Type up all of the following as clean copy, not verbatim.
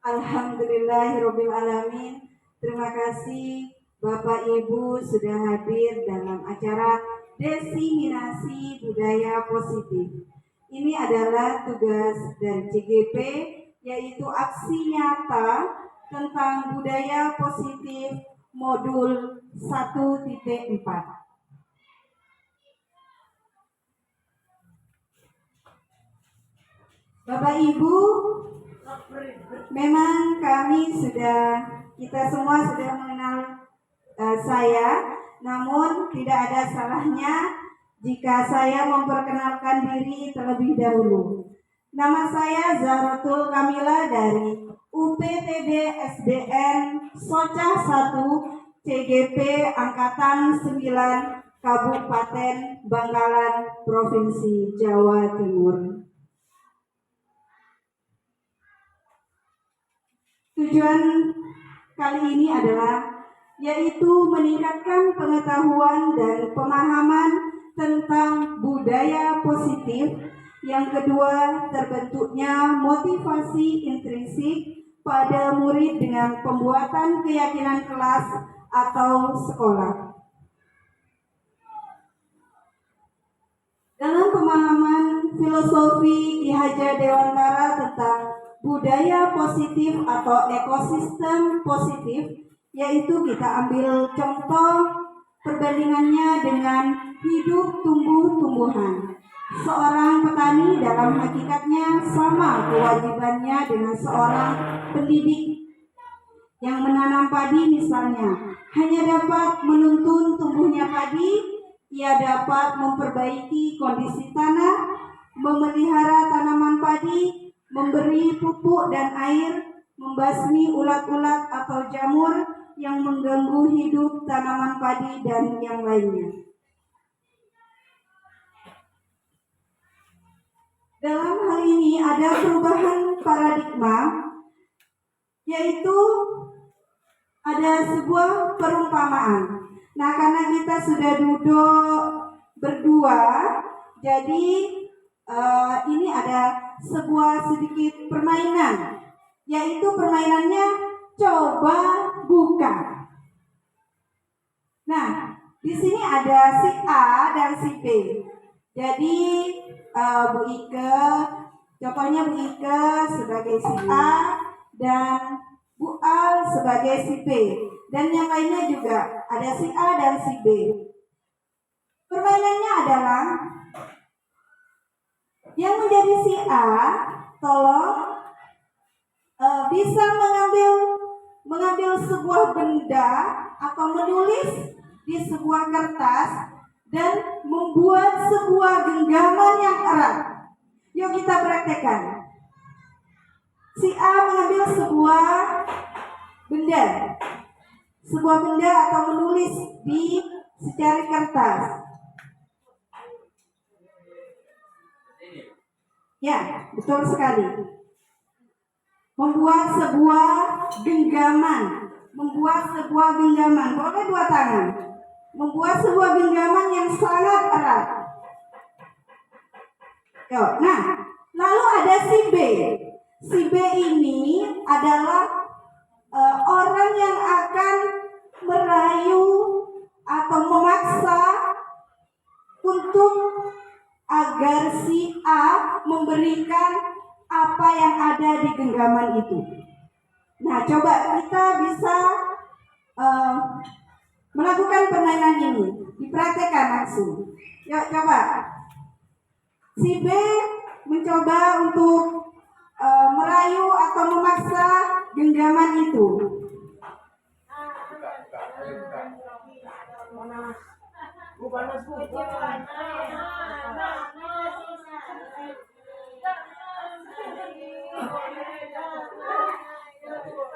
Alhamdulillahirabbil alamin. Terima kasih Bapak Ibu sudah hadir dalam acara Diseminasi Budaya Positif. Ini adalah tugas dari CGP, yaitu aksi nyata tentang budaya positif modul 1.4. Bapak Ibu, memang kita semua sudah mengenal saya, namun tidak ada salahnya jika saya memperkenalkan diri terlebih dahulu. Nama saya Zahratul Kamila dari UPTD SDN Socah 1 CGP Angkatan 9 Kabupaten Bangkalan, Provinsi Jawa Timur. Tujuan kali ini adalah yaitu meningkatkan pengetahuan dan pemahaman tentang budaya positif. Yang kedua, terbentuknya motivasi intrinsik pada murid dengan pembuatan keyakinan kelas atau sekolah. Dalam pemahaman filosofi Ki Hajar Dewantara tentang budaya positif atau ekosistem positif, yaitu kita ambil contoh perbandingannya dengan hidup tumbuh-tumbuhan. Seorang petani dalam hakikatnya sama kewajibannya dengan seorang pendidik yang menanam padi misalnya. Hanya dapat menuntun tumbuhnya padi, ia dapat memperbaiki kondisi tanah, memelihara tanaman padi, memberi pupuk dan air, membasmi ulat-ulat atau jamur yang mengganggu hidup tanaman padi dan yang lainnya. Dalam hal ini ada perubahan paradigma, yaitu ada sebuah perumpamaan. Nah, karena kita sudah duduk berdua, jadi ini ada sebuah sedikit permainan, yaitu permainannya coba buka. Nah, di sini ada si A dan si B. Jadi Bu Ike, contohnya Bu Ike sebagai si A dan Bu Al sebagai si B, dan yang lainnya juga ada si A dan si B. Permainannya adalah yang menjadi si A, tolong bisa mengambil sebuah benda atau menulis di sebuah kertas dan membuat sebuah genggaman yang erat. Yuk kita praktekkan. Si A mengambil sebuah benda atau menulis di secari kertas. Ya, betul sekali. Membuat sebuah genggaman. Boleh dua tangan. Membuat sebuah genggaman yang sangat erat. Nah, lalu ada si B. Si B ini adalah orang yang akan merayu atau memaksa untuk agar si A memberikan apa yang ada di genggaman itu. Nah, coba kita bisa melakukan permainan ini, dipraktekkan langsung. Yuk coba. Si B mencoba untuk merayu atau memaksa genggaman itu.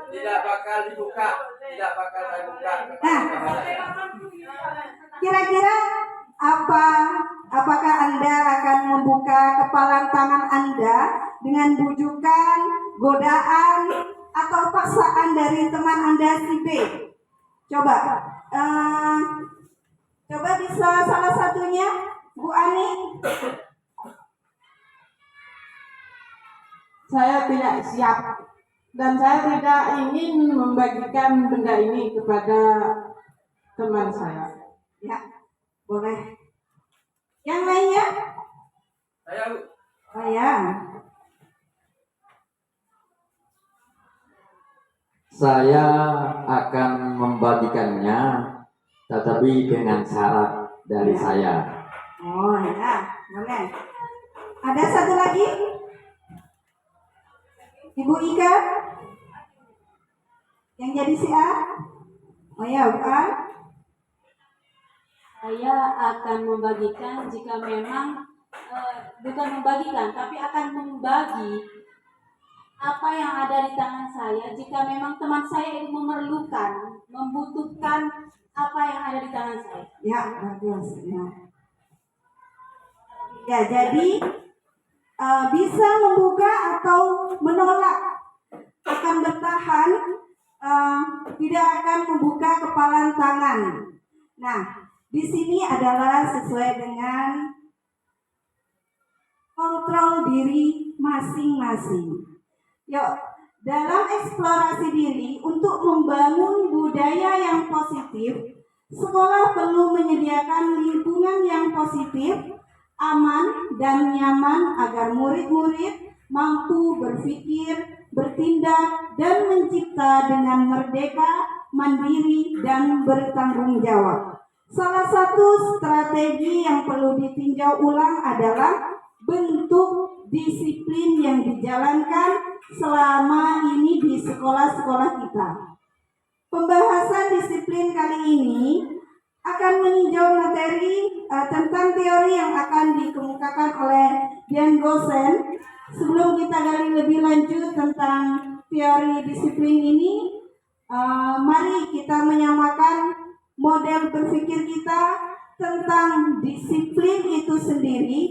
Tidak bakal dibuka. Nah, kira-kira apakah Anda akan membuka kepalan tangan Anda dengan bujukan, godaan, atau paksaan dari teman Anda si B? Coba bisa salah satunya, Bu Ani. Saya tidak siap. Dan saya tidak ingin membagikan benda ini kepada teman saya. Ya, boleh. Yang lainnya? Saya Oh ya. Saya akan membagikannya, tetapi dengan syarat dari saya. Oh ya, boleh. Ada satu lagi? Ibu Ika? Yang jadi si A? Oh ya, bukan? Saya akan membagikan jika memang bukan membagikan, tapi akan membagi apa yang ada di tangan saya jika memang teman saya itu memerlukan, membutuhkan apa yang ada di tangan saya. Ya, bagus. Ya, ya jadi bisa membuka atau menolak, akan bertahan, tidak akan membuka kepalan tangan. Nah, di sini adalah sesuai dengan kontrol diri masing-masing. Yuk, dalam eksplorasi diri untuk membangun budaya yang positif, sekolah perlu menyediakan lingkungan yang positif, aman dan nyaman agar murid-murid mampu berpikir, bertindak, dan mencipta dengan merdeka, mandiri, dan bertanggung jawab. Salah satu strategi yang perlu ditinjau ulang adalah bentuk disiplin yang dijalankan selama ini di sekolah-sekolah kita. Pembahasan disiplin kali ini akan meninjau materi tentang teori yang akan dikemukakan oleh Dian Gosen. Sebelum kita gali lebih lanjut tentang teori disiplin ini, mari kita menyamakan model berpikir kita tentang disiplin itu sendiri.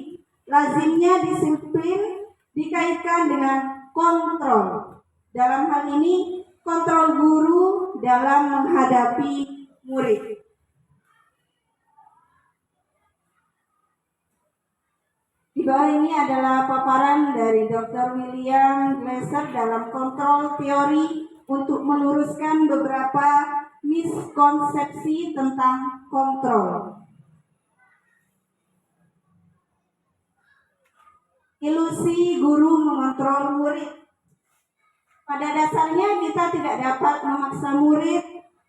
Lazimnya disiplin dikaitkan dengan kontrol. Dalam hal ini, kontrol guru dalam menghadapi murid. Di bawah ini adalah paparan dari Dr. William Glasser dalam kontrol teori untuk meluruskan beberapa miskonsepsi tentang kontrol. Ilusi guru mengontrol murid. Pada dasarnya kita tidak dapat memaksa murid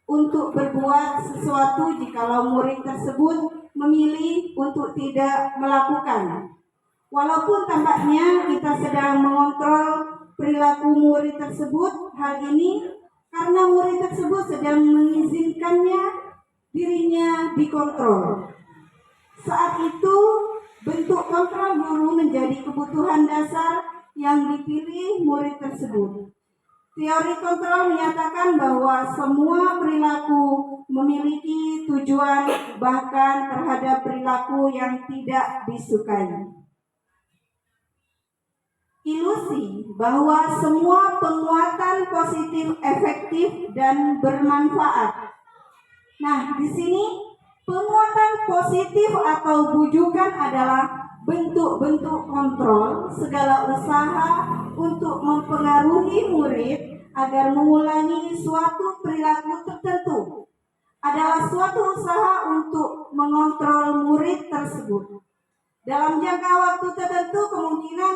untuk berbuat sesuatu jikalau murid tersebut memilih untuk tidak melakukan. Walaupun tampaknya kita sedang mengontrol perilaku murid tersebut, hal ini karena murid tersebut sedang mengizinkannya dirinya dikontrol. Saat itu bentuk kontrol guru menjadi kebutuhan dasar yang dipilih murid tersebut. Teori kontrol menyatakan bahwa semua perilaku memiliki tujuan, bahkan terhadap perilaku yang tidak disukai. Ilusi bahwa semua penguatan positif efektif dan bermanfaat. Nah, di sini penguatan positif atau bujukan adalah bentuk-bentuk kontrol segala usaha untuk mempengaruhi murid agar mengulangi suatu perilaku tertentu. Adalah suatu usaha untuk mengontrol murid tersebut. Dalam jangka waktu tertentu kemungkinan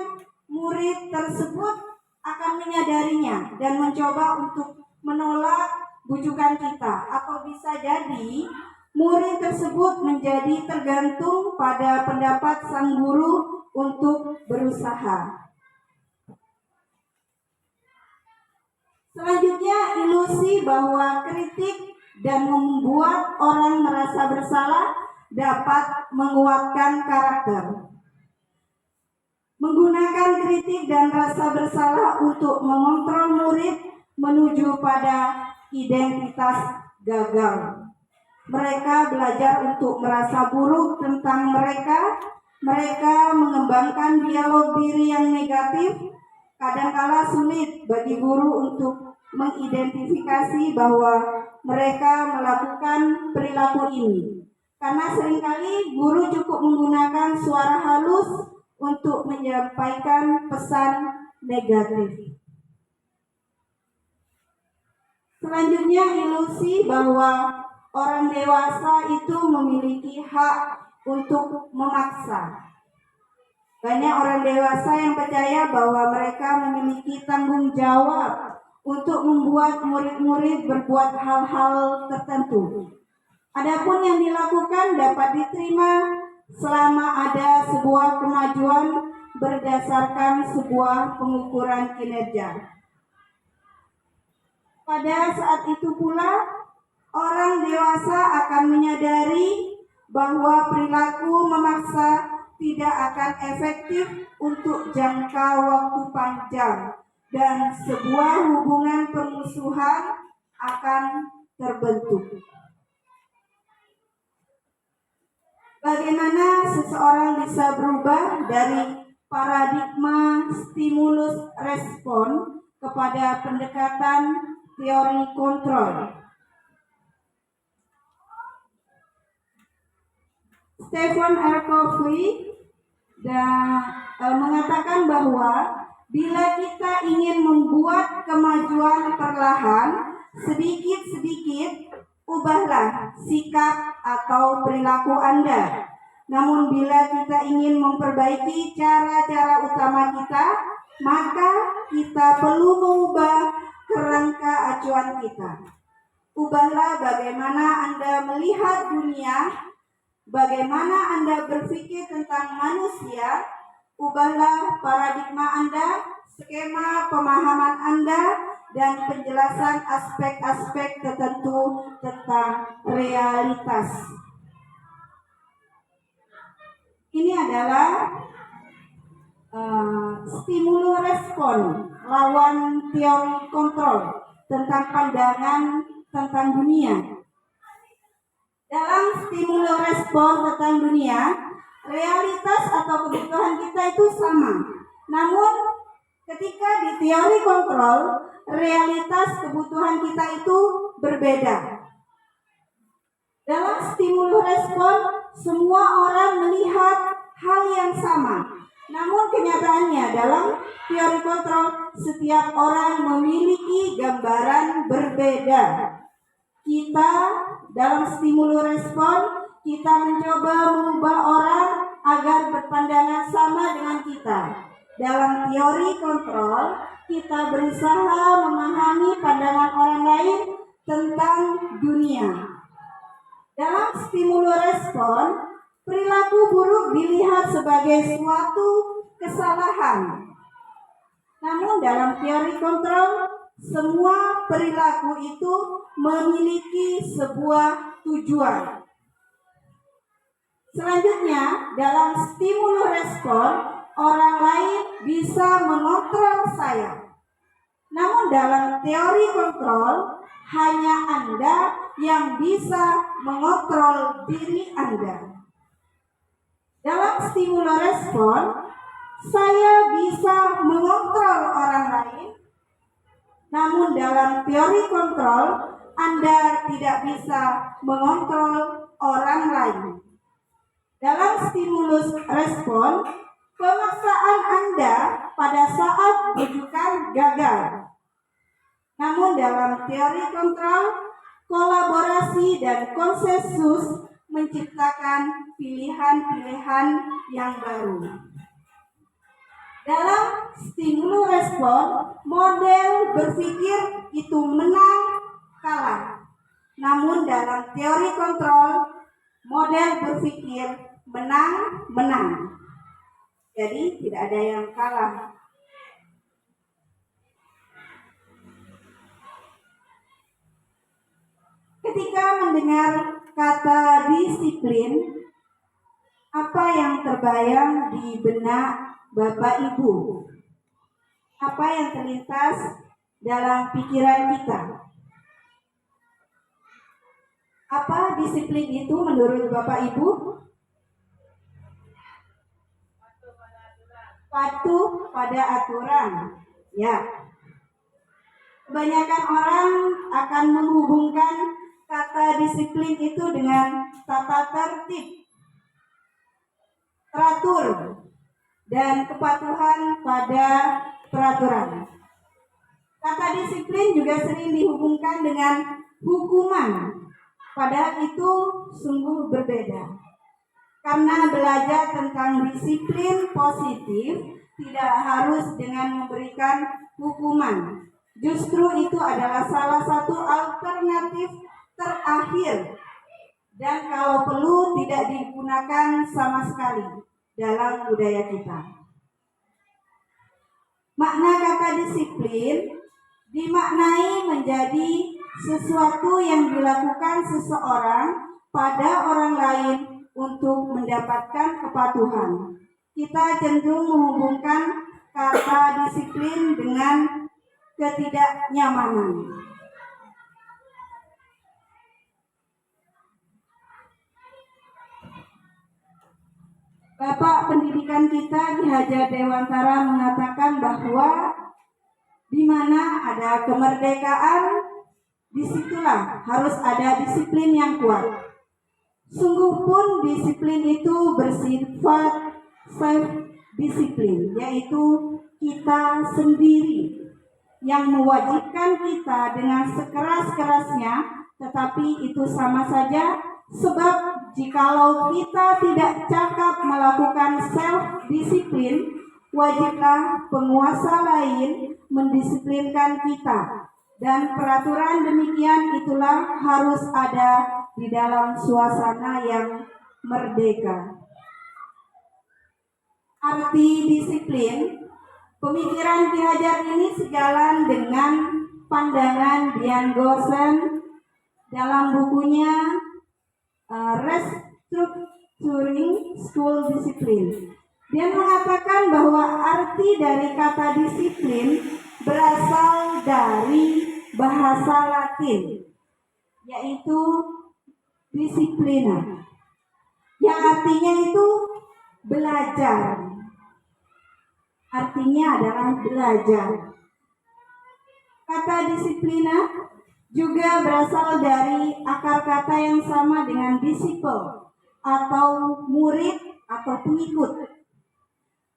murid tersebut akan menyadarinya dan mencoba untuk menolak bujukan kita, atau bisa jadi murid tersebut menjadi tergantung pada pendapat sang guru untuk berusaha. Selanjutnya, ilusi bahwa kritik dan membuat orang merasa bersalah dapat menguatkan karakter. Menggunakan kritik dan rasa bersalah untuk mengontrol murid menuju pada identitas gagal. Mereka belajar untuk merasa buruk tentang mereka. Mereka mengembangkan dialog diri yang negatif. Kadangkala sulit bagi guru untuk mengidentifikasi bahwa mereka melakukan perilaku ini. Karena seringkali guru cukup menggunakan suara halus untuk menyampaikan pesan negatif. Selanjutnya, ilusi bahwa orang dewasa itu memiliki hak untuk memaksa. Banyak orang dewasa yang percaya bahwa mereka memiliki tanggung jawab untuk membuat murid-murid berbuat hal-hal tertentu. Adapun yang dilakukan dapat diterima selama ada sebuah kemajuan berdasarkan sebuah pengukuran kinerja. Pada saat itu pula, orang dewasa akan menyadari bahwa perilaku memaksa tidak akan efektif untuk jangka waktu panjang dan sebuah hubungan permusuhan akan terbentuk. Bagaimana seseorang bisa berubah dari paradigma stimulus respon kepada pendekatan teori kontrol? Stephen R. Covey mengatakan bahwa bila kita ingin membuat kemajuan perlahan, sedikit-sedikit ubahlah sikap atau perilaku Anda. Namun bila kita ingin memperbaiki cara-cara utama kita, maka kita perlu mengubah kerangka acuan kita. Ubahlah bagaimana Anda melihat dunia, bagaimana Anda berpikir tentang manusia. Ubahlah paradigma Anda, skema pemahaman Anda, dan penjelasan aspek-aspek tertentu tentang realitas. Ini adalah stimulus respon lawan teori kontrol tentang pandangan tentang dunia. Dalam stimulus respon tentang dunia, realitas atau kebutuhan kita itu sama. Namun ketika di teori kontrol, realitas kebutuhan kita itu berbeda. Dalam stimulus respon, semua orang melihat hal yang sama. Namun kenyataannya dalam teori kontrol, setiap orang memiliki gambaran berbeda. Kita dalam stimulus respon, kita mencoba mengubah orang agar berpandangan sama dengan kita. Dalam teori kontrol, kita berusaha memahami pandangan orang lain tentang dunia. Dalam stimulus respon, perilaku buruk dilihat sebagai suatu kesalahan. Namun dalam teori kontrol, semua perilaku itu memiliki sebuah tujuan. Selanjutnya, dalam stimulus respon, orang lain bisa mengontrol saya. Namun dalam teori kontrol, hanya Anda yang bisa mengontrol diri Anda. Dalam stimulus respon, saya bisa mengontrol orang lain. Namun dalam teori kontrol, Anda tidak bisa mengontrol orang lain. Dalam stimulus respon, pemaksaan Anda pada saat rujukan gagal. Namun dalam teori kontrol, kolaborasi dan konsensus menciptakan pilihan-pilihan yang baru. Dalam stimulus respon, model berpikir itu menang kalah. Namun dalam teori kontrol, model berpikir menang-menang. Jadi tidak ada yang kalah. Ketika mendengar kata disiplin, apa yang terbayang di benak Bapak Ibu? Apa yang terlintas dalam pikiran kita? Apa disiplin itu menurut Bapak Ibu? Patuh pada aturan. Ya. Kebanyakan orang akan menghubungkan kata disiplin itu dengan tata tertib, teratur, dan kepatuhan pada peraturan. Kata Kata disiplin juga sering dihubungkan dengan hukuman, padahal itu sungguh berbeda. Karena belajar tentang disiplin positif tidak harus dengan memberikan hukuman. Justru itu adalah salah satu alternatif terakhir dan kalau perlu tidak digunakan sama sekali dalam budaya kita. Makna kata disiplin dimaknai menjadi sesuatu yang dilakukan seseorang pada orang lain untuk mendapatkan kepatuhan. Kita cenderung menghubungkan kata disiplin dengan ketidaknyamanan. Bapak pendidikan kita Ki Hajar Dewantara mengatakan bahwa di mana ada kemerdekaan, disitulah harus ada disiplin yang kuat. Sungguh pun disiplin itu bersifat self-disiplin, yaitu kita sendiri yang mewajibkan kita dengan sekeras-kerasnya, tetapi itu sama saja sebab jikalau kita tidak cakap melakukan self-disiplin, wajiblah penguasa lain mendisiplinkan kita. Dan peraturan demikian itulah harus ada di dalam suasana yang merdeka. Arti disiplin, pemikiran Ki Hajar ini sejalan dengan pandangan Dian Goosen dalam bukunya Restructuring School Discipline. Dia mengatakan bahwa arti dari kata disiplin berasal dari bahasa Latin, yaitu disiplina, yang artinya itu belajar. Artinya adalah belajar. Kata disiplina juga berasal dari akar kata yang sama dengan disciple atau murid atau pengikut.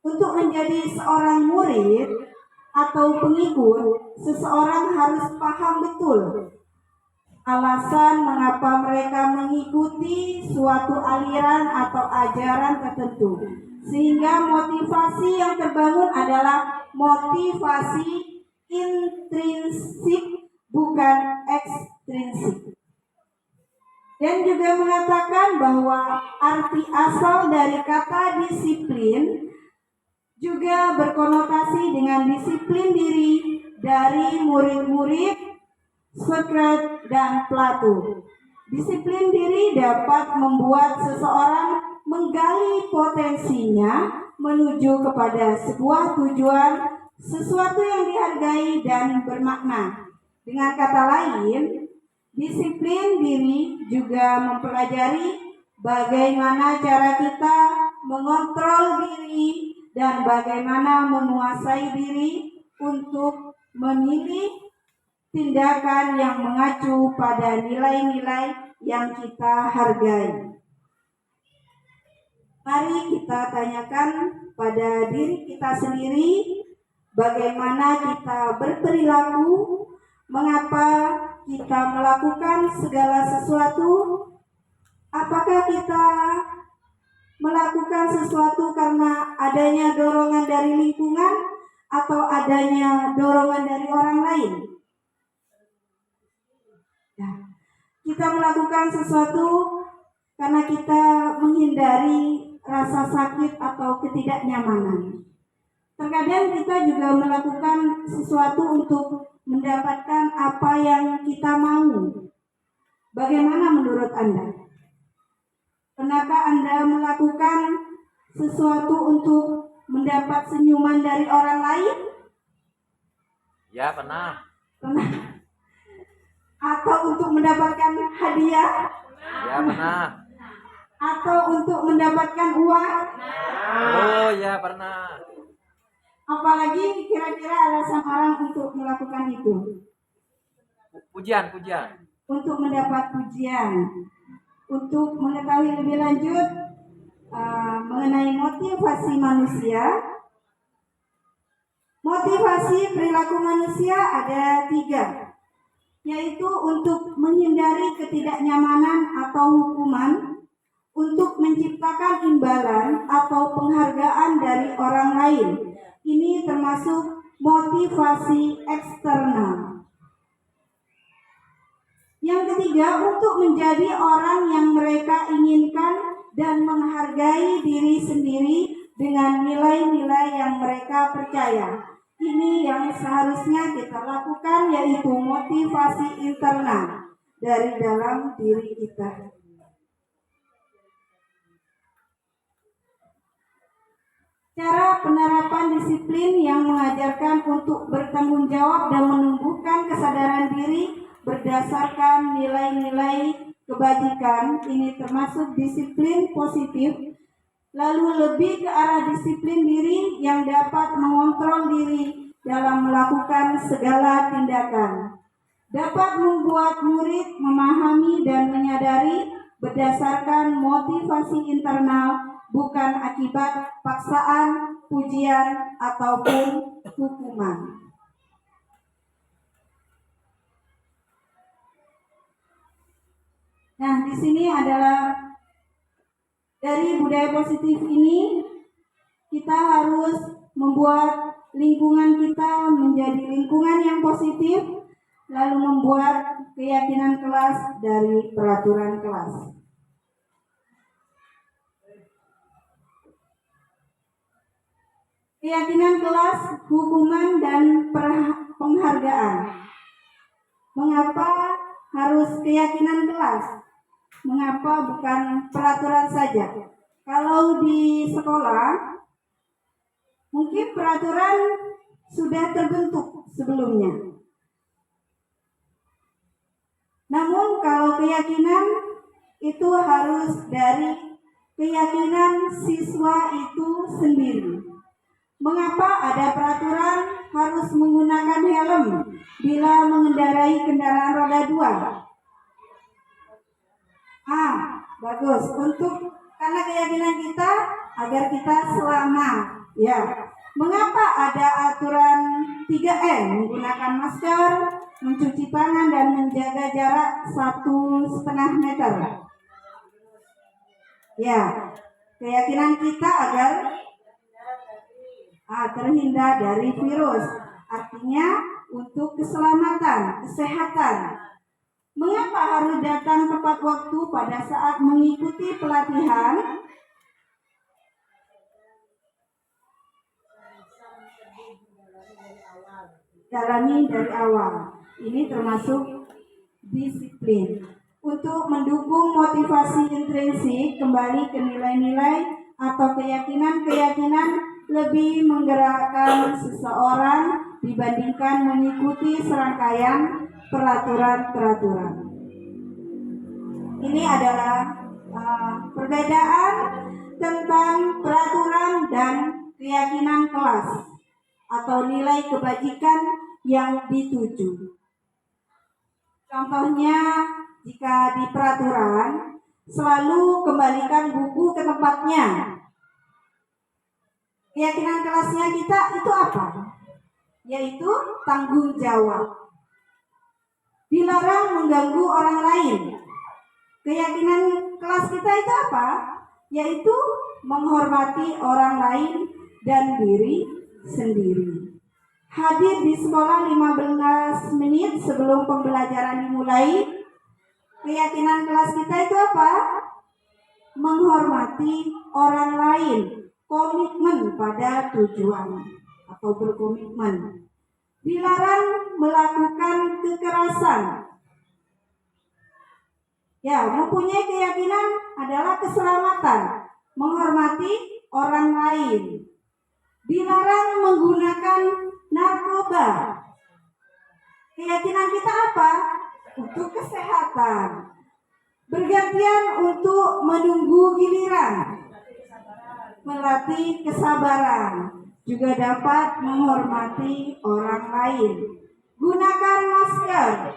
Untuk menjadi seorang murid atau pengikut, seseorang harus paham betul alasan mengapa mereka mengikuti suatu aliran atau ajaran tertentu. Sehingga motivasi yang terbangun adalah motivasi intrinsik, bukan ekstrinsik. Dan juga mengatakan bahwa arti asal dari kata disiplin juga berkonotasi dengan disiplin diri dari murid-murid Socrates dan Plato. Disiplin diri dapat membuat seseorang menggali potensinya menuju kepada sebuah tujuan, sesuatu yang dihargai dan bermakna. Dengan kata lain, disiplin diri juga mempelajari bagaimana cara kita mengontrol diri dan bagaimana menguasai diri untuk memilih tindakan yang mengacu pada nilai-nilai yang kita hargai. Mari kita tanyakan pada diri kita sendiri bagaimana kita berperilaku, mengapa kita melakukan segala sesuatu. Apakah kita melakukan sesuatu karena adanya dorongan dari lingkungan atau adanya dorongan dari orang lain? Kita melakukan sesuatu karena kita menghindari rasa sakit atau ketidaknyamanan. Terkadang kita juga melakukan sesuatu untuk mendapatkan apa yang kita mau. Bagaimana menurut Anda? Pernahkah Anda melakukan sesuatu untuk mendapat senyuman dari orang lain? Ya, pernah. Pernah. Atau untuk mendapatkan hadiah? Ya, pernah. Atau untuk mendapatkan uang? Oh, ya, pernah. Apalagi kira-kira alasan orang untuk melakukan itu? Pujian. Untuk mendapat pujian. Untuk mengetahui lebih lanjut mengenai motivasi manusia. Motivasi perilaku manusia ada 3, yaitu untuk menghindari ketidaknyamanan atau hukuman, untuk menciptakan imbalan atau penghargaan dari orang lain. Ini termasuk motivasi eksternal. Yang ketiga, untuk menjadi orang yang mereka inginkan dan menghargai diri sendiri dengan nilai-nilai yang mereka percaya. Ini yang seharusnya kita lakukan, yaitu motivasi internal dari dalam diri kita. Cara penerapan disiplin yang mengajarkan untuk bertanggung jawab dan menumbuhkan kesadaran diri berdasarkan nilai-nilai kebajikan, ini termasuk disiplin positif. Lalu lebih ke arah disiplin diri yang dapat mengontrol diri dalam melakukan segala tindakan. Dapat membuat murid memahami dan menyadari berdasarkan motivasi internal, bukan akibat paksaan, pujian, ataupun hukuman. Nah, di sini adalah dari budaya positif ini, kita harus membuat lingkungan kita menjadi lingkungan yang positif, lalu membuat keyakinan kelas dari peraturan kelas. Keyakinan kelas, hukuman, dan penghargaan. Mengapa harus keyakinan kelas? Mengapa bukan peraturan saja? Kalau di sekolah, mungkin peraturan sudah terbentuk sebelumnya. Namun kalau keyakinan itu harus dari keyakinan siswa itu sendiri. Mengapa ada peraturan harus menggunakan helm bila mengendarai kendaraan roda 2? Bagus. Karena keyakinan kita agar kita selamat. Ya. Mengapa ada aturan 3M? Menggunakan masker, mencuci tangan, dan menjaga jarak 1,5 meter. Ya. Keyakinan kita agar terhindar dari virus. Artinya untuk keselamatan, kesehatan. Mengapa harus datang tepat waktu pada saat mengikuti pelatihan? Jalani dari awal. Ini termasuk disiplin. Untuk mendukung motivasi intrinsik, kembali ke nilai-nilai atau keyakinan-keyakinan lebih menggerakkan seseorang dibandingkan mengikuti serangkaian peraturan-peraturan. Ini adalah perbedaan tentang peraturan dan keyakinan kelas atau nilai kebajikan yang dituju. Contohnya, jika di peraturan, selalu kembalikan buku ke tempatnya. Keyakinan kelasnya kita itu apa? Yaitu tanggung jawab. Dilarang mengganggu orang lain. Keyakinan kelas kita itu apa? Yaitu menghormati orang lain dan diri sendiri. Hadir di sekolah 15 menit sebelum pembelajaran dimulai. Keyakinan kelas kita itu apa? Menghormati orang lain. Komitmen pada tujuan atau berkomitmen. Dilarang melakukan kekerasan. Ya, mempunyai keyakinan adalah keselamatan, menghormati orang lain. Dilarang menggunakan narkoba. Keyakinan kita apa? Untuk kesehatan. Bergantian untuk menunggu giliran. Melatih kesabaran. Juga dapat menghormati orang lain. Gunakan masker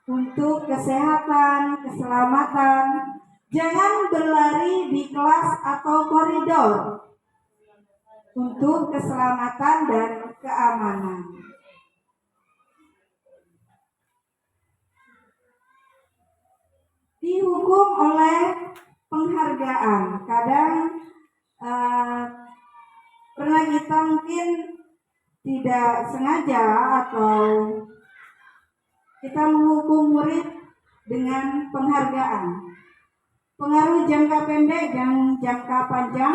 untuk kesehatan, keselamatan. Jangan berlari di kelas atau koridor untuk keselamatan dan dihukum oleh penghargaan. Kadang pernah kita mungkin tidak sengaja atau kita menghukum murid dengan penghargaan. Pengaruh jangka pendek dan jangka panjang.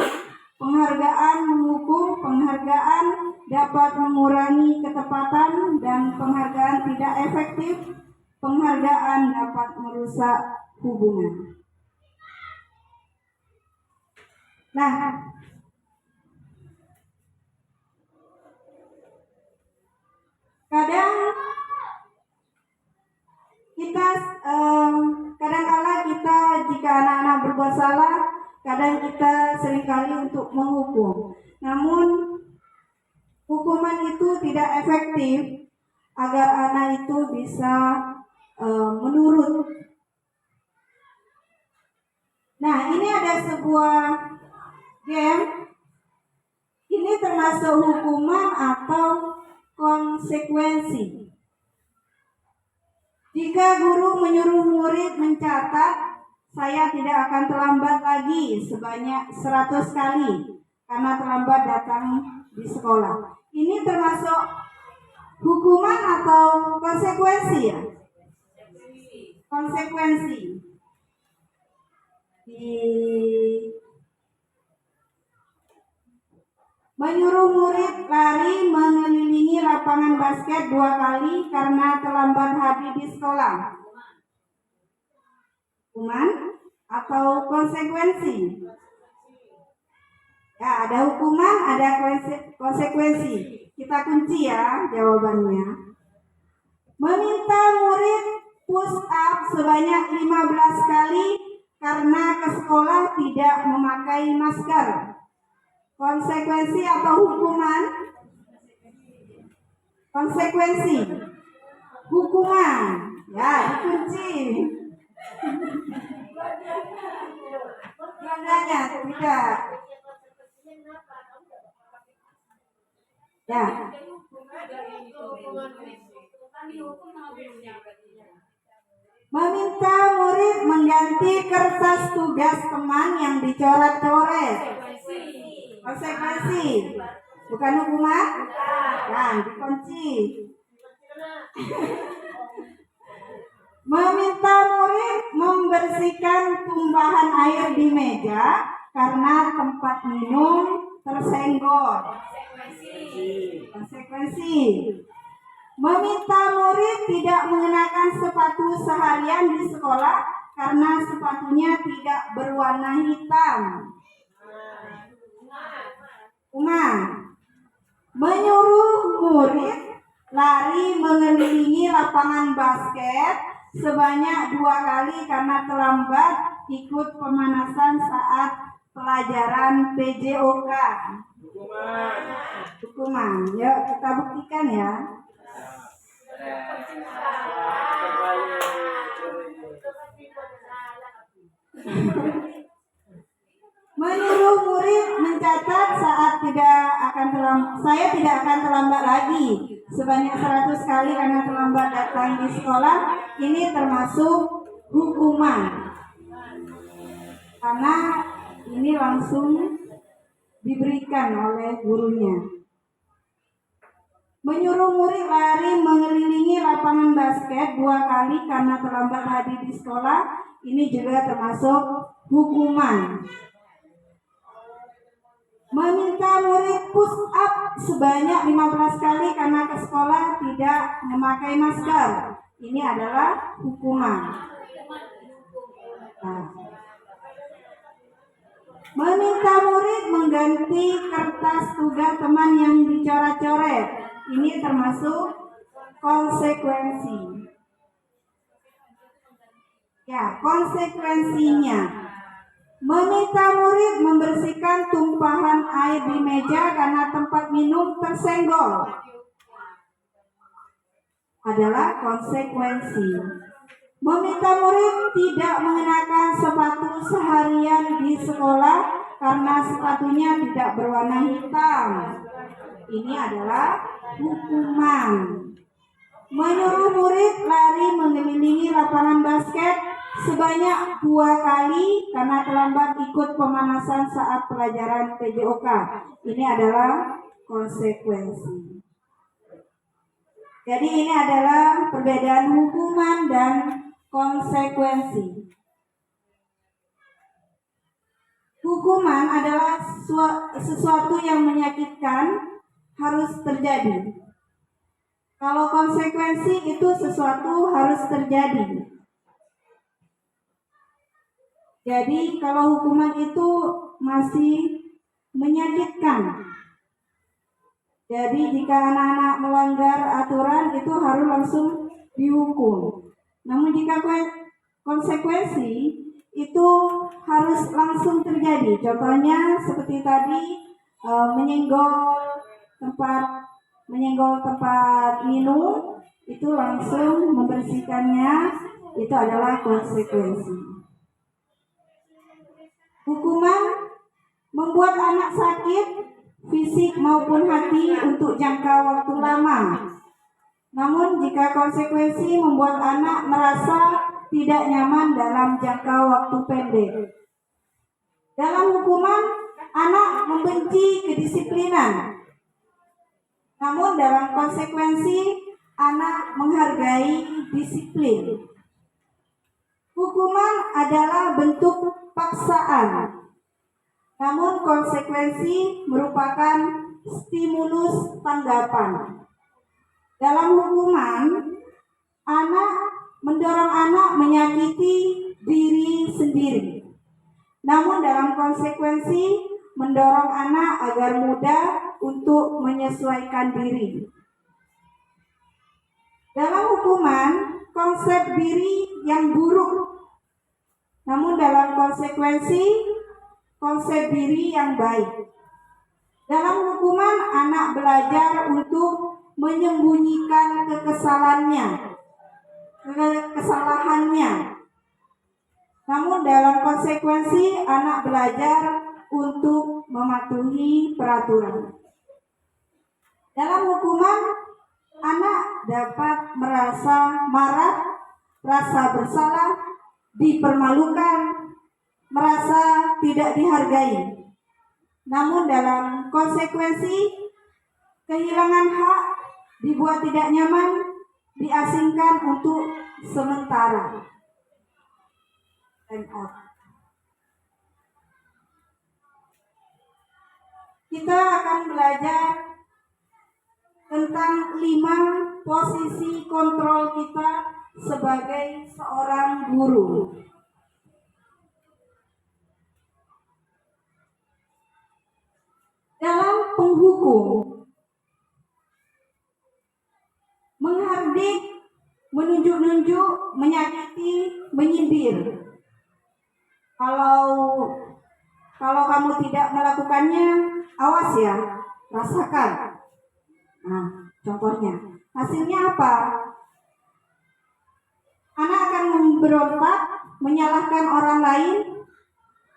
Penghargaan menghukum, penghargaan dapat mengurangi ketepatan, dan penghargaan tidak efektif. Penghargaan dapat merusak hubungan. Nah, kadang kita kadang-kala kita jika anak-anak berbuat salah, kadang kita seringkali untuk menghukum. Namun hukuman itu tidak efektif agar anak itu bisa menurut. Nah, ini ada sebuah game. Ini termasuk hukuman atau konsekuensi. Jika guru menyuruh murid mencatat, saya tidak akan terlambat lagi sebanyak 100 kali karena terlambat datang di sekolah. Ini termasuk hukuman atau konsekuensi ya? Konsekuensi. Menyuruh murid lari mengelilingi lapangan basket 2 kali karena terlambat hadir di sekolah. Hukuman atau konsekuensi? Ya, ada hukuman, ada konsekuensi. Kita kunci ya jawabannya. Meminta murid push up sebanyak 15 kali karena ke sekolah tidak memakai masker. Konsekuensi atau hukuman? Konsekuensi. Hukuman. Ya, dikunci. Tandanya tidak. Ya. Meminta murid mengganti kertas tugas teman yang dicoret-coret. Konsekuensi. Bukan hukuman? Kan, dikunci. Meminta murid membersihkan tumpahan air di meja karena tempat minum tersenggol. Konsekuensi. Meminta murid tidak mengenakan sepatu seharian di sekolah karena sepatunya tidak berwarna hitam. Hukuman. Menyuruh murid lari mengelilingi lapangan basket sebanyak 2 kali karena terlambat ikut pemanasan saat pelajaran PJOK. Hukuman. Yuk kita buktikan ya. Menyuruh murid mencatat saya tidak akan terlambat lagi sebanyak 100 kali karena terlambat datang di sekolah. Ini termasuk hukuman karena ini langsung diberikan oleh gurunya. Menyuruh murid lari mengelilingi lapangan basket 2 kali karena terlambat hadir di sekolah. Ini juga termasuk hukuman. Meminta murid push up sebanyak 15 kali karena ke sekolah tidak memakai masker. Ini adalah hukuman. Nah. Meminta murid mengganti kertas tugas teman yang dicoret-coret. Ini termasuk konsekuensi. Ya, konsekuensinya. Meminta murid membersihkan tumpahan air di meja karena tempat minum tersenggol. Adalah konsekuensi. Meminta murid tidak mengenakan sepatu seharian di sekolah karena sepatunya tidak berwarna hitam. Ini adalah hukuman. Menyuruh murid lari mengelilingi lapangan basket sebanyak 2 kali karena terlambat ikut pemanasan saat pelajaran PJOK. Ini adalah konsekuensi. Jadi ini adalah perbedaan hukuman dan konsekuensi. Hukuman adalah sesuatu yang menyakitkan harus terjadi. Kalau konsekuensi itu sesuatu harus terjadi. Jadi kalau hukuman itu masih menyakitkan. Jadi jika anak-anak melanggar aturan itu harus langsung dihukum. Namun jika konsekuensi itu harus langsung terjadi. Contohnya seperti tadi menyenggol tempat minum itu langsung membersihkannya, itu adalah konsekuensi. Hukuman membuat anak sakit fisik maupun hati untuk jangka waktu lama. Namun jika konsekuensi membuat anak merasa tidak nyaman dalam jangka waktu pendek. Dalam hukuman, anak membenci kedisiplinan. Namun dalam konsekuensi, anak menghargai disiplin. Hukuman adalah bentuk paksaan. Namun konsekuensi merupakan stimulus tanggapan. Dalam hukuman, anak mendorong anak menyakiti diri sendiri. Namun dalam konsekuensi mendorong anak agar mudah untuk menyesuaikan diri. Dalam hukuman, konsep diri yang buruk. Namun dalam konsekuensi, konsep diri yang baik. Dalam hukuman, anak belajar untuk menyembunyikan kesalahannya. Namun dalam konsekuensi, anak belajar untuk mematuhi peraturan. Dalam hukuman, anak dapat merasa marah, rasa bersalah, dipermalukan, merasa tidak dihargai. Namun dalam konsekuensi, kehilangan hak, dibuat tidak nyaman, diasingkan untuk sementara. Kita akan belajar tentang 5 posisi kontrol kita sebagai seorang guru. Dalam penghukum, menghardik, menunjuk-nunjuk, menyakiti, menyindir. Kalau kamu tidak melakukannya, awas ya, rasakan. Nah, contohnya, hasilnya apa? Anak akan memberontak, menyalahkan orang lain,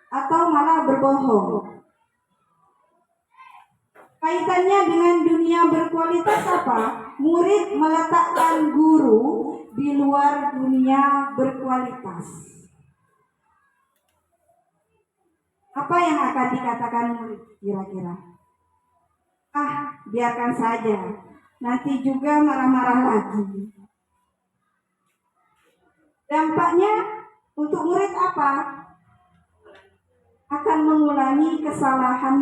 atau malah berbohong. Kaitannya dengan dunia berkualitas apa? Murid meletakkan guru di luar dunia berkualitas. Apa yang akan dikatakan murid kira-kira? Biarkan saja, nanti juga marah-marah lagi. Dampaknya untuk murid apa? Akan mengulangi kesalahan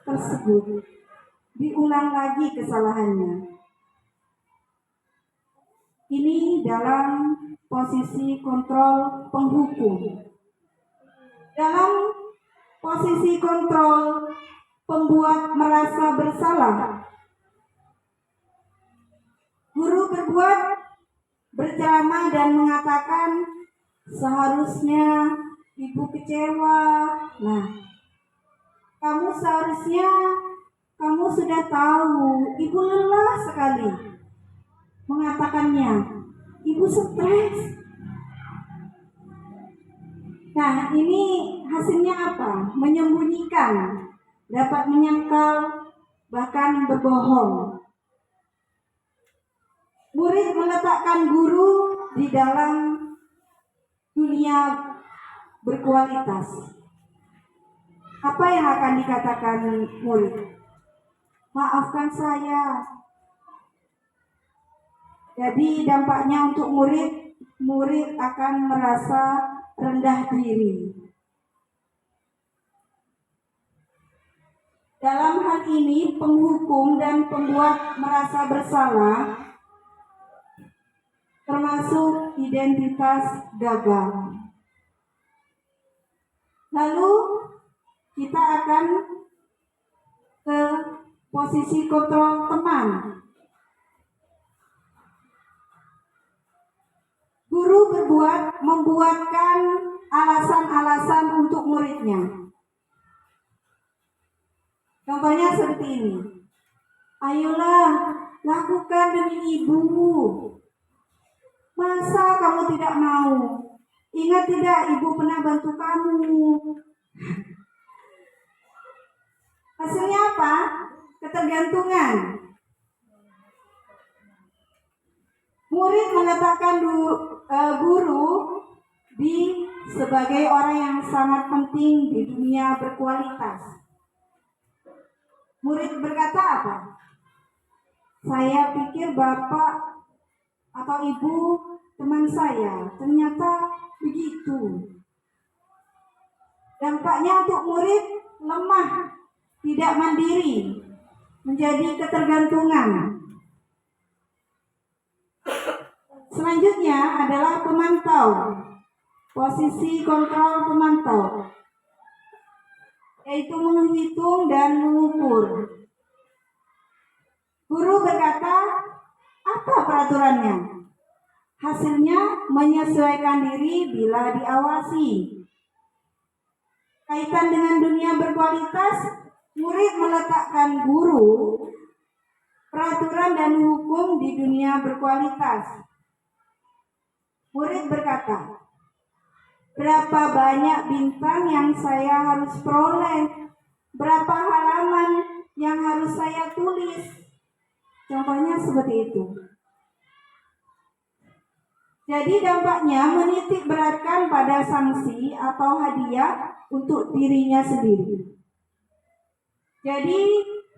tersebut, diulang lagi kesalahannya. Ini dalam posisi kontrol penghukum. Dalam posisi kontrol pembuat merasa bersalah, guru berceramah dan mengatakan seharusnya ibu kecewa. Nah, kamu sudah tahu, ibu lelah sekali mengatakannya, ibu stres. Nah, ini hasilnya apa? Menyembunyikan, dapat menyangkal, bahkan berbohong. Murid meletakkan guru di dalam dunia berkualitas. Apa yang akan dikatakan murid? Maafkan saya. Jadi dampaknya untuk murid akan merasa rendah diri. Dalam hal ini, penghukum dan pembuat merasa bersalah, termasuk identitas gagal. Lalu kita akan ke posisi kontrol teman. Guru membuatkan alasan-alasan untuk muridnya. Contohnya seperti ini. Ayolah, lakukan demi ibu. Masa kamu tidak mau? Ingat tidak, ibu pernah bantu kamu. Hasilnya apa? Ketergantungan. Murid meletakkan guru sebagai orang yang sangat penting di dunia berkualitas. Murid berkata apa? Saya pikir bapak atau ibu teman saya, ternyata begitu. Dampaknya untuk murid lemah, tidak mandiri, menjadi ketergantungan. Selanjutnya adalah pemantau. Posisi kontrol pemantau, yaitu menghitung dan mengukur. Guru berkata, apa peraturannya? Hasilnya menyesuaikan diri bila diawasi. Kaitan dengan dunia berkualitas, murid meletakkan guru, peraturan dan hukum di dunia berkualitas. Murid berkata, berapa banyak bintang yang saya harus peroleh? Berapa halaman yang harus saya tulis? Contohnya seperti itu. Jadi dampaknya menitik beratkan pada sanksi atau hadiah untuk dirinya sendiri. Jadi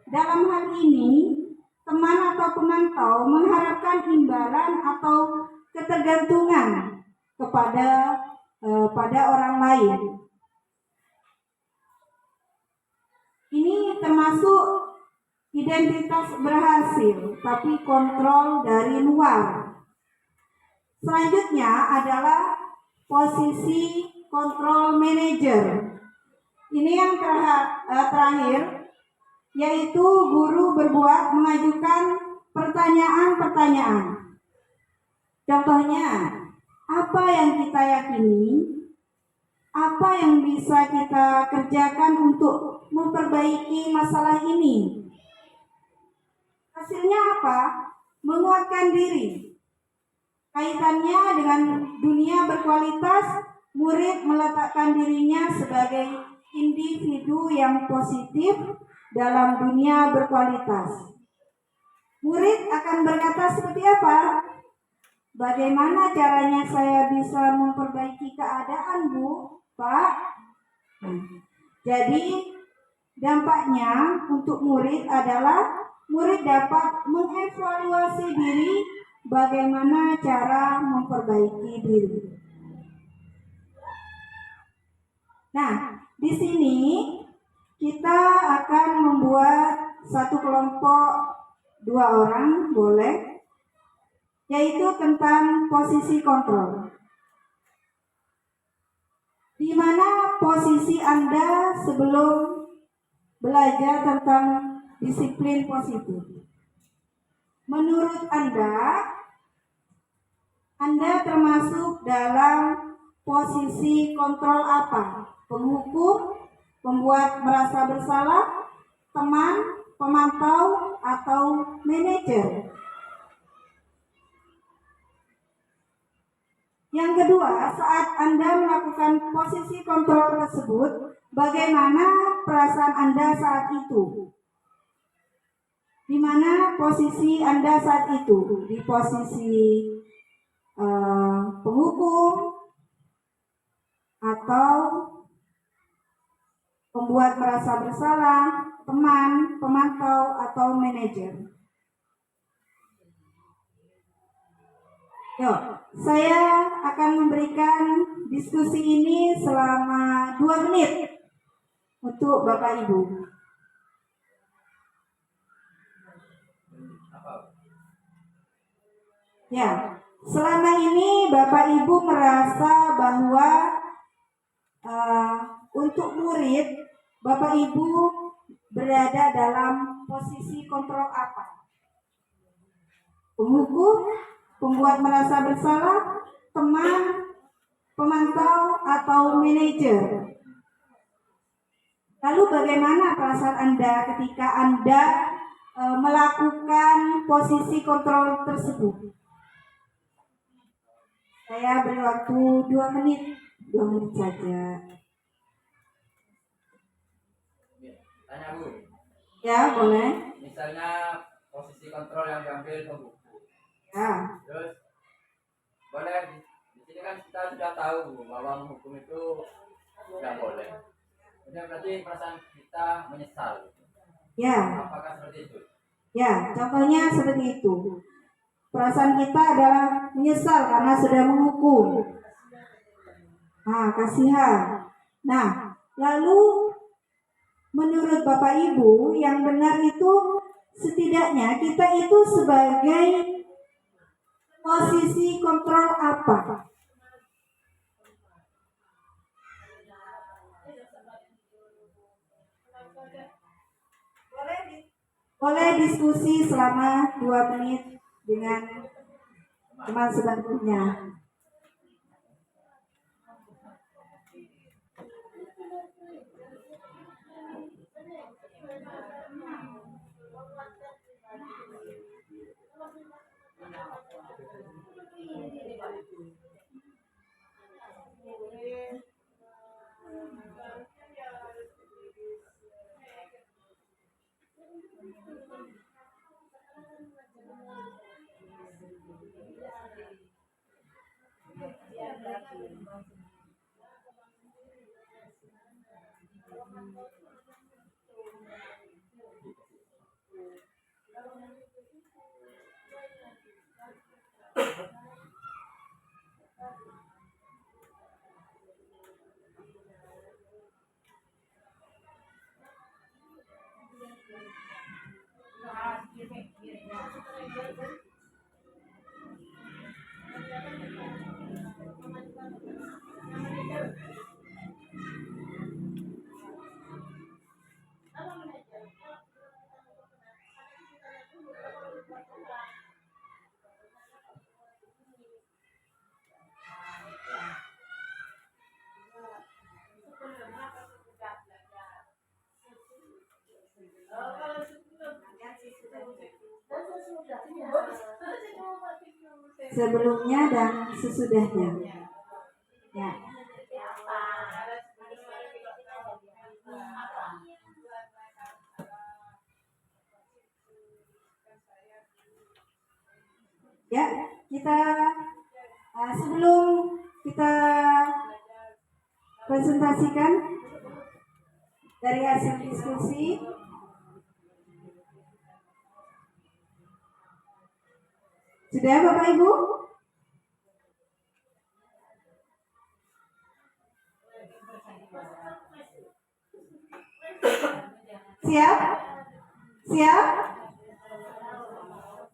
dalam hal ini, teman atau pemantau mengharapkan imbalan atau ketergantungan pada orang lain. Ini termasuk identitas berhasil, tapi kontrol dari luar. Selanjutnya adalah posisi kontrol manager. Ini yang terakhir, yaitu guru mengajukan pertanyaan-pertanyaan. Contohnya, apa yang kita yakini? Apa yang bisa kita kerjakan untuk memperbaiki masalah ini? Hasilnya apa? Menguatkan diri. Kaitannya dengan dunia berkualitas, murid meletakkan dirinya sebagai individu yang positif dalam dunia berkualitas. Murid akan berkata seperti apa? Bagaimana caranya saya bisa memperbaiki keadaan, Bu, Pak? Jadi dampaknya untuk murid adalah murid dapat mengevaluasi diri, bagaimana cara memperbaiki diri. Nah, di sini kita akan membuat satu kelompok 2 orang, boleh, yaitu tentang posisi kontrol. Di mana posisi Anda sebelum belajar tentang disiplin positif? Menurut Anda termasuk dalam posisi kontrol apa? Penghukum, pembuat merasa bersalah, teman, pemantau, atau manajer? Yang kedua, saat Anda melakukan posisi kontrol tersebut, bagaimana perasaan Anda saat itu? Di mana posisi Anda saat itu? Di posisi penghukum, atau pembuat merasa bersalah, teman, pemantau, atau manajer. Yuk, saya akan memberikan diskusi ini selama 2 menit untuk Bapak Ibu. Ya, selama ini Bapak Ibu merasa bahwa untuk murid, Bapak Ibu berada dalam posisi kontrol apa? Penghukum, pembuat merasa bersalah, teman, pemantau, atau manajer. Lalu bagaimana perasaan Anda ketika Anda melakukan posisi kontrol tersebut? Saya beri waktu 2 menit, 2 menit saja. Tanya Bu. Ya, boleh. Misalnya posisi kontrol yang diambil pembuku. Ya, Terus boleh di sini kan kita sudah tahu bahwa menghukum itu tidak boleh. Jadi berarti perasaan kita menyesal. ya, Apakah seperti itu? ya. Contohnya seperti itu. Perasaan kita adalah menyesal karena sudah menghukum. Kasihan. Nah, lalu menurut Bapak Ibu yang benar itu setidaknya kita itu sebagai posisi kontrol apa? Boleh diskusi selama 2 menit dengan teman sebangkunya. Sebelumnya dan sesudahnya. Ya. Ya, kita sebelum kita presentasikan dari hasil diskusi, sudah Bapak Ibu? Siap? Siap?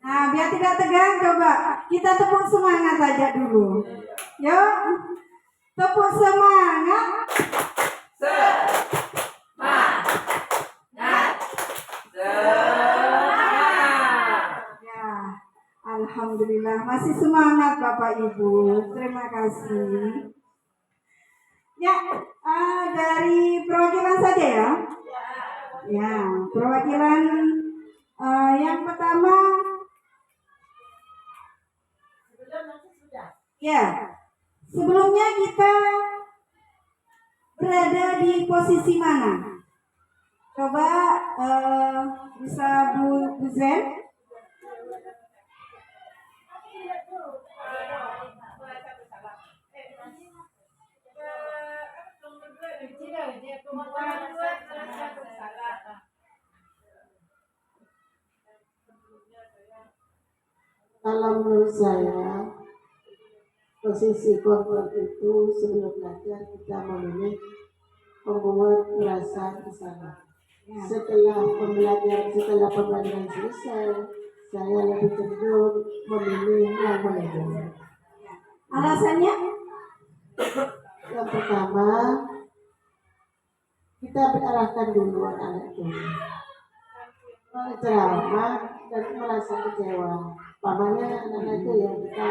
Nah, biar tidak tegang, coba kita tepuk semangat aja dulu. Yuk, tepuk semangat. Ya, alhamdulillah masih semangat Bapak Ibu. Terima kasih. Ya, dari perwakilan saja ya. Ya, perwakilan yang pertama. Ya, sebelumnya kita berada di posisi mana? Coba bisa Bu Zen. Kalau menurut saya, posisi kontrol itu sebelum belajar kita memilih membuat merasa bersalah. Setelah pembelajaran selesai, saya lebih cenderung memilih yang manajemen. Alasannya? Yang pertama, kita berarahkan dulu anak itu ceramah dan merasa kecewa. Pamannya anak itu ya kita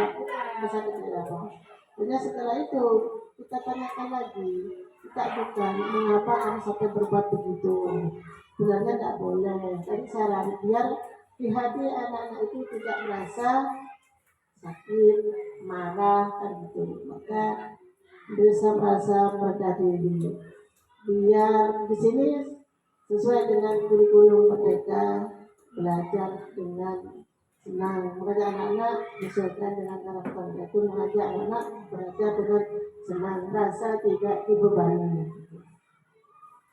merasa kecewa. Jadi setelah itu kita tanyakan lagi, kita bukan mengapa kamu sampai berbuat begitu. Sebenarnya tidak boleh. Tadi saran biar di hati anak-anak itu tidak merasa sakit, marah kan gitu. Maka bisa merasa meredah diri. Biar di sini sesuai dengan kurikulum Merdeka, belajar dengan senang. Makanya anak-anak disesuaikan dengan karakter, yaitu mengajak anak belajar dengan senang, rasa tidak dibebani.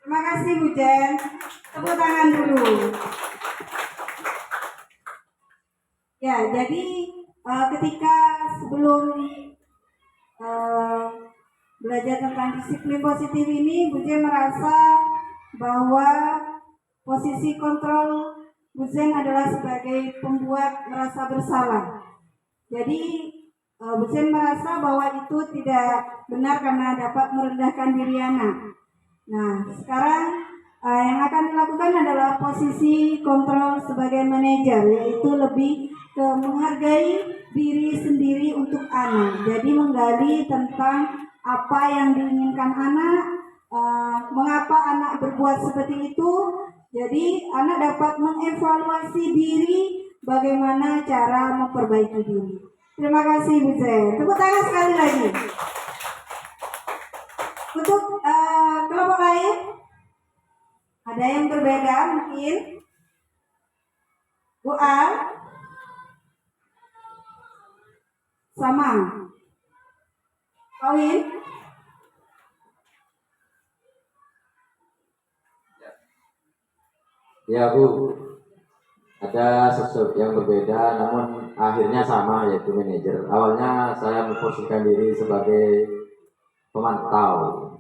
Terima kasih Bu Jen. Tepuk tangan dulu. Ya, jadi ketika sebelum belajar tentang disiplin positif ini, Bu Jen merasa bahwa posisi kontrol Bu Jen adalah sebagai pembuat merasa bersalah. Jadi Bu Jen merasa bahwa itu tidak benar karena dapat merendahkan diri anak. Nah, sekarang yang akan dilakukan adalah posisi kontrol sebagai manajer, yaitu lebih ke menghargai diri sendiri untuk anak. Jadi menggali tentang apa yang diinginkan anak, mengapa anak berbuat seperti itu. Jadi anak dapat mengevaluasi diri, bagaimana cara memperbaiki diri. Terima kasih Bu Jen. Tepuk tangan sekali lagi. Untuk kelompok lain, ada yang berbeda mungkin? Bu Al? Sama? Kawin? Ya Bu, ada sesuatu yang berbeda namun akhirnya sama, yaitu manajer. Awalnya saya memposisikan diri sebagai pemantau.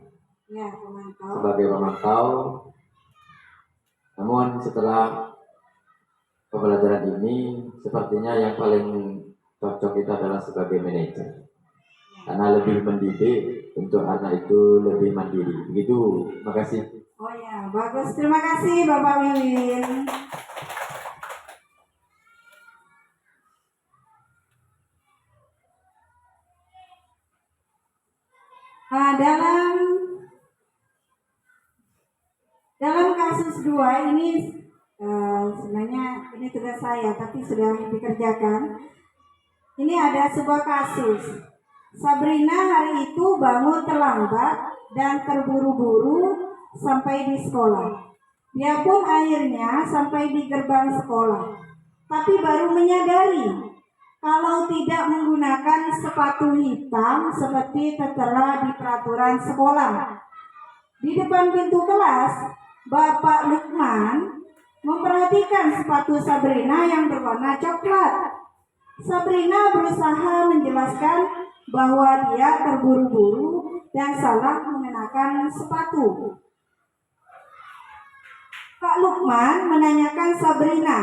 Ya, pemantau. Sebagai pemantau. Namun setelah pembelajaran ini sepertinya yang paling cocok itu adalah sebagai manajer. Karena lebih mendidik untuk anak itu lebih mandiri. Begitu, makasih. Oh ya, bagus. Terima kasih Bapak Wiwin. Nah, dalam kasus 2 ini sebenarnya ini tugas saya, tapi sudah dikerjakan. Ini ada sebuah kasus. Sabrina hari itu bangun terlambat dan terburu-buru sampai di sekolah. Dia pun akhirnya sampai di gerbang sekolah, tapi baru menyadari kalau tidak menggunakan sepatu hitam seperti tertera di peraturan sekolah. Di depan pintu kelas, Bapak Lukman memperhatikan sepatu Sabrina yang berwarna coklat. Sabrina berusaha menjelaskan bahwa dia terburu-buru dan salah mengenakan sepatu. Pak Lukman menanyakan Sabrina,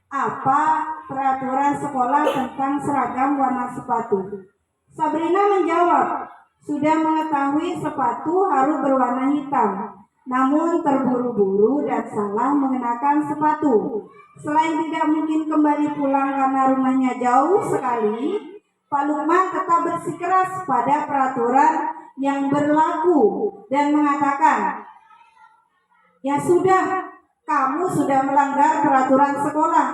apa peraturan sekolah tentang seragam warna sepatu. Sabrina menjawab, sudah mengetahui sepatu harus berwarna hitam, namun terburu-buru dan salah mengenakan sepatu. Selain tidak mungkin kembali pulang karena rumahnya jauh sekali, Pak Lukman tetap bersikeras pada peraturan yang berlaku dan mengatakan, ya sudah, kamu sudah melanggar peraturan sekolah.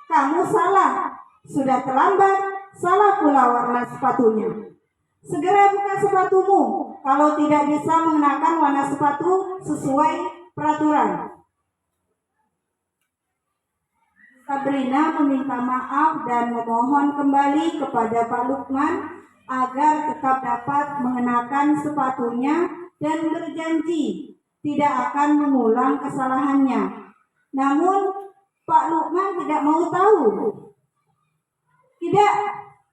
Kamu salah, sudah terlambat, salah pula warna sepatunya. Segera buka sepatumu kalau tidak bisa mengenakan warna sepatu sesuai peraturan. Sabrina meminta maaf dan memohon kembali kepada Pak Lukman agar tetap dapat mengenakan sepatunya dan berjanji tidak akan mengulang kesalahannya. Namun Pak Lukman tidak mau tahu. Tidak,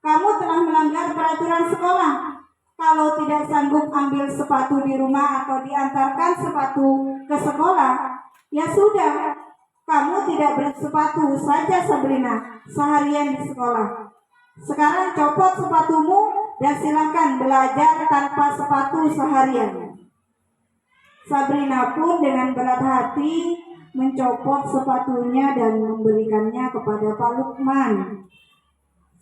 kamu telah melanggar peraturan sekolah. Kalau tidak sanggup ambil sepatu di rumah atau diantarkan sepatu ke sekolah, ya sudah, kamu tidak bersepatu saja Sabrina seharian di sekolah. Sekarang copot sepatumu dan silakan belajar tanpa sepatu seharian. Sabrina pun dengan berat hati mencopot sepatunya dan memberikannya kepada Pak Lukman.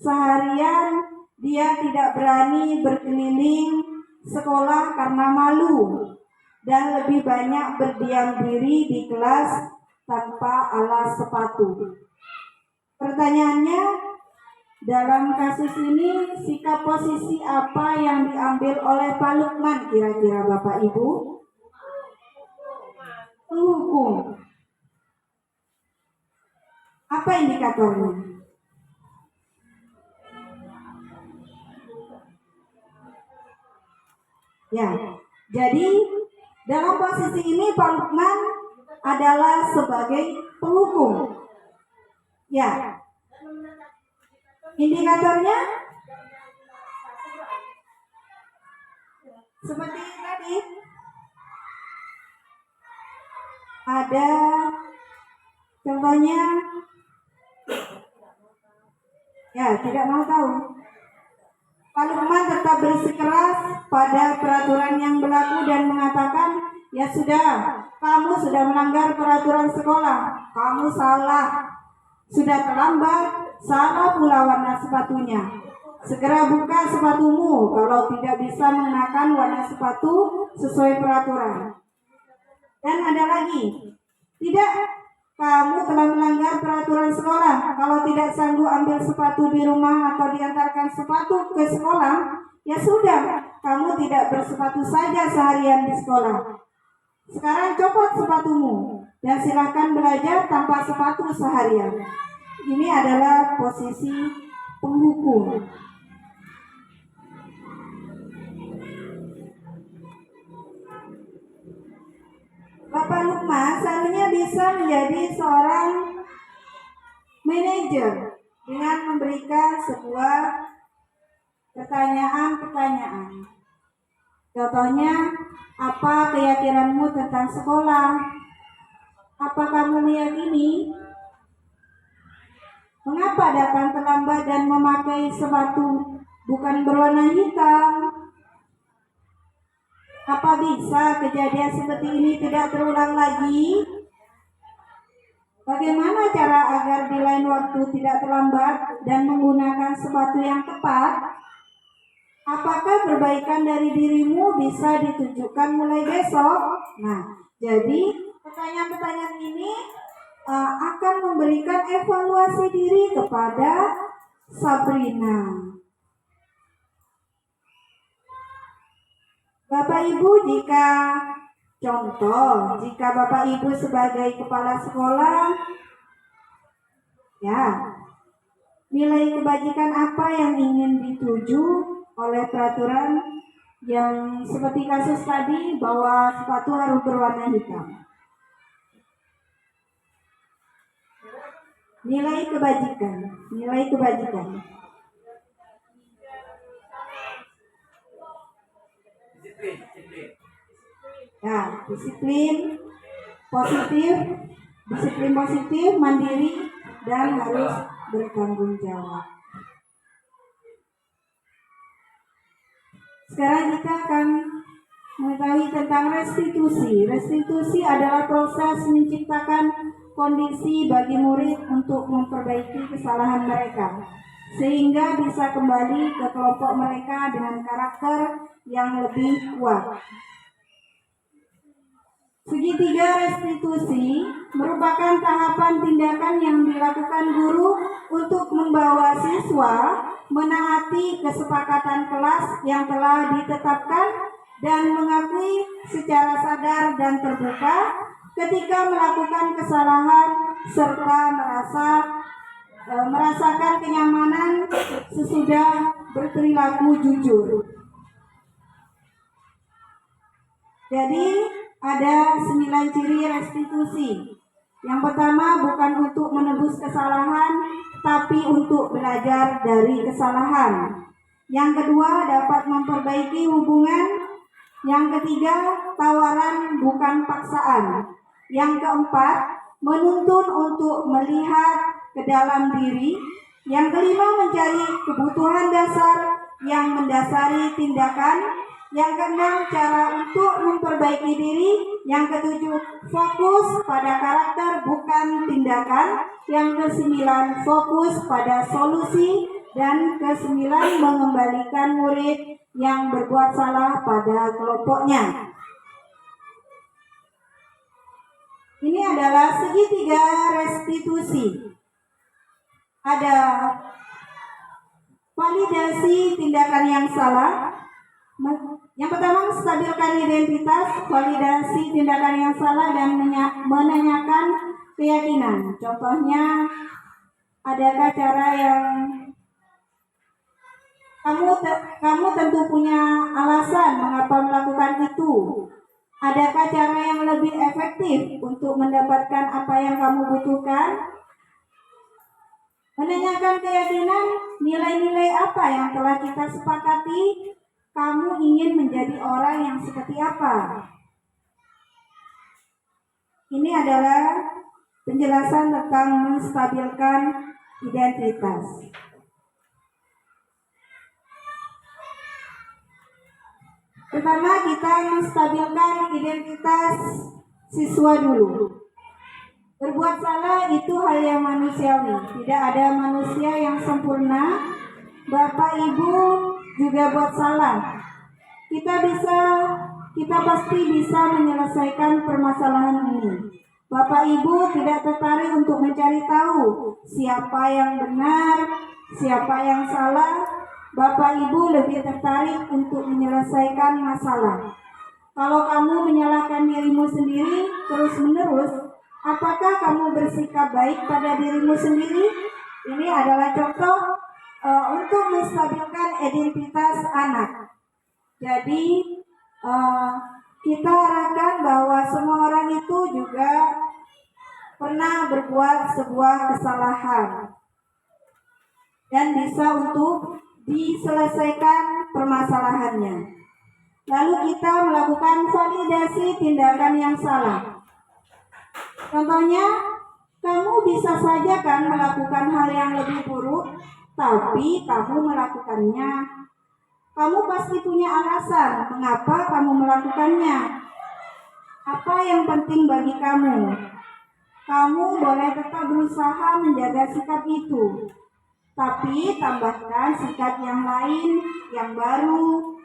Seharian dia tidak berani berkeliling sekolah karena malu dan lebih banyak berdiam diri di kelas tanpa alas sepatu. Pertanyaannya, dalam kasus ini sikap posisi apa yang diambil oleh Pak Lukman kira-kira Bapak Ibu? Menghukum. Apa indikatornya? Ya, jadi dalam posisi ini Pak Lukman adalah sebagai penghukum. Ya, indikatornya seperti tadi ada contohnya, ya tidak mau tahu. Pak Lukman tetap bersikeras pada peraturan yang berlaku dan mengatakan, ya sudah, kamu sudah melanggar peraturan sekolah, kamu salah, sudah terlambat, salah pula warna sepatunya. Segera buka sepatumu kalau tidak bisa mengenakan warna sepatu sesuai peraturan. Dan ada lagi, tidak, kamu telah melanggar peraturan sekolah. Kalau tidak sanggup ambil sepatu di rumah atau diantarkan sepatu ke sekolah, ya sudah, kamu tidak bersepatu saja seharian di sekolah. Sekarang copot sepatumu dan silakan belajar tanpa sepatu seharian. Ini adalah posisi penghukum. Bapak Lukman seharusnya bisa menjadi seorang manajer dengan memberikan sebuah pertanyaan-pertanyaan. Contohnya, apa keyakinanmu tentang sekolah? Apa kamu meyakini? Mengapa datang terlambat dan memakai sepatu bukan berwarna hitam? Apa bisa kejadian seperti ini tidak terulang lagi? Bagaimana cara agar di lain waktu tidak terlambat dan menggunakan sepatu yang tepat? Apakah perbaikan dari dirimu bisa ditunjukkan mulai besok? Nah, jadi pertanyaan-pertanyaan ini akan memberikan evaluasi diri kepada Sabrina. Bapak Ibu, jika Bapak Ibu sebagai kepala sekolah, ya, nilai kebajikan apa yang ingin dituju oleh peraturan yang seperti kasus tadi bahwa sepatu harus berwarna hitam. Nilai kebajikan. Nah, disiplin positif, mandiri, dan harus bertanggung jawab. Sekarang kita akan mengetahui tentang restitusi. Restitusi adalah proses menciptakan kondisi bagi murid untuk memperbaiki kesalahan mereka, sehingga bisa kembali ke kelompok mereka dengan karakter yang lebih kuat. Segitiga restitusi merupakan tahapan tindakan yang dilakukan guru untuk membawa siswa menaati kesepakatan kelas yang telah ditetapkan dan mengakui secara sadar dan terbuka ketika melakukan kesalahan serta merasakan kenyamanan sesudah berperilaku jujur. Jadi ada 9 ciri restitusi. Yang pertama, bukan untuk menebus kesalahan, tapi untuk belajar dari kesalahan. Yang kedua, dapat memperbaiki hubungan. Yang ketiga, tawaran bukan paksaan. Yang keempat, menuntun untuk melihat ke dalam diri. Yang kelima, mencari kebutuhan dasar yang mendasari tindakan. Yang keenam, cara untuk memperbaiki diri. Yang ketujuh, fokus pada karakter bukan tindakan. Yang kesembilan, fokus pada solusi. Dan kesembilan, mengembalikan murid yang berbuat salah pada kelompoknya. Ini adalah segitiga restitusi. Ada validasi tindakan yang salah. Yang pertama, stabilkan identitas, validasi tindakan yang salah, dan menanyakan keyakinan. Contohnya, adakah cara yang kamu tentu punya alasan mengapa melakukan itu? Adakah cara yang lebih efektif untuk mendapatkan apa yang kamu butuhkan? Menanyakan keyakinan, nilai-nilai apa yang telah kita sepakati? Kamu ingin menjadi orang yang seperti apa? Ini adalah penjelasan tentang menstabilkan identitas. Pertama, kita menstabilkan identitas siswa dulu. Berbuat salah itu hal yang manusiawi. Tidak ada manusia yang sempurna. Bapak Ibu juga buat salah. Kita pasti bisa menyelesaikan permasalahan ini. Bapak Ibu tidak tertarik untuk mencari tahu siapa yang benar, siapa yang salah. Bapak Ibu lebih tertarik untuk menyelesaikan masalah. Kalau kamu menyalahkan dirimu sendiri terus-menerus, apakah kamu bersikap baik pada dirimu sendiri? Ini adalah contoh untuk menstabilkan identitas anak. Jadi kita harapkan bahwa semua orang itu juga pernah berbuat sebuah kesalahan dan bisa untuk diselesaikan permasalahannya. Lalu kita melakukan validasi tindakan yang salah. Contohnya, kamu bisa saja kan melakukan hal yang lebih buruk, tapi kamu melakukannya. Kamu pasti punya alasan mengapa kamu melakukannya. Apa yang penting bagi kamu? Kamu boleh tetap berusaha menjaga sikap itu, tapi tambahkan sikap yang lain, yang baru.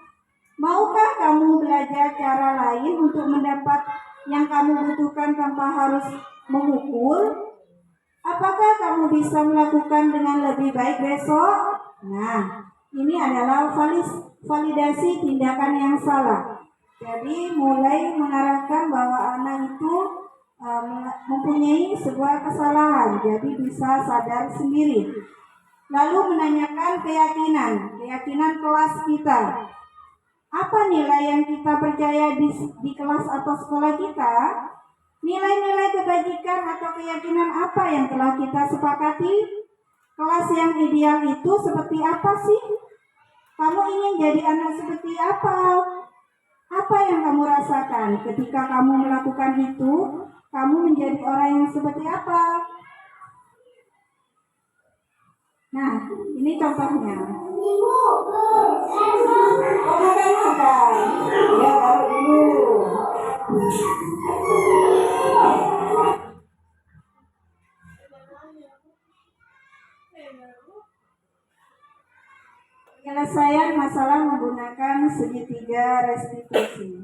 Maukah kamu belajar cara lain untuk mendapat yang kamu butuhkan tanpa harus memukul? Apakah kamu bisa melakukan dengan lebih baik besok? Nah, ini adalah validasi tindakan yang salah. Jadi mulai mengarahkan bahwa anak itu mempunyai sebuah kesalahan, jadi bisa sadar sendiri. Lalu menanyakan keyakinan kelas kita. Apa nilai yang kita percaya di kelas atau sekolah kita? Nilai-nilai kebajikan atau keyakinan apa yang telah kita sepakati? Kelas yang ideal itu seperti apa sih? Kamu ingin jadi anak seperti apa? Apa yang kamu rasakan ketika kamu melakukan itu? Kamu menjadi orang yang seperti apa? Nah, ini contohnya. Makan. Ya, taruh dulu. Penyelesaian masalah menggunakan segitiga restitusi.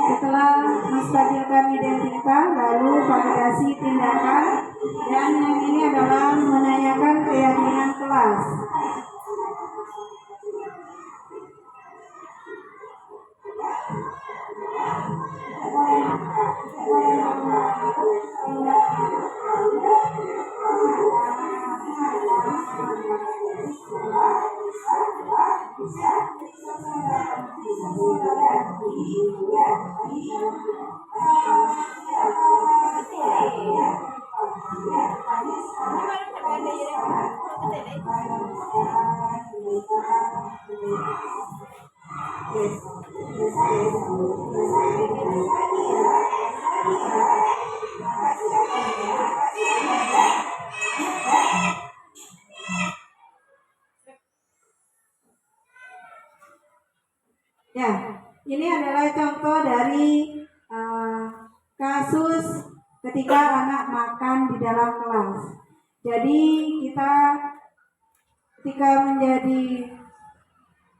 Setelah menstabilkan identitas, lalu validasi tindakan, dan yang ini adalah menanyakan keyakinan kelas. Ya, ini adalah contoh dari kasus ketika anak makan di dalam kelas. Jadi kita ketika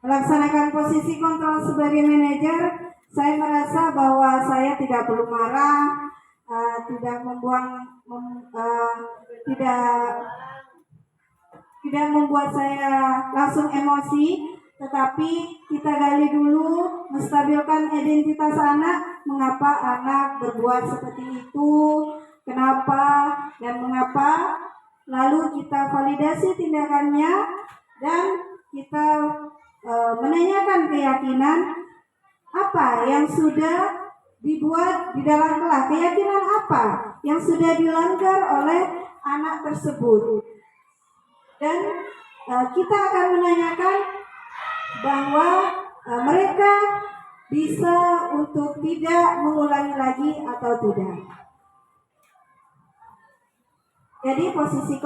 melaksanakan posisi kontrol sebagai manajer, saya merasa bahwa saya tidak perlu marah, tidak membuat saya langsung emosi, tetapi kita gali dulu, menstabilkan identitas anak, mengapa anak berbuat seperti itu, kenapa dan mengapa, lalu kita validasi tindakannya dan kita menanyakan keyakinan apa yang sudah dibuat di dalam kelas, keyakinan apa yang sudah dilanggar oleh anak tersebut. Dan kita akan menanyakan bahwa mereka bisa untuk tidak mengulangi lagi atau tidak. Jadi posisi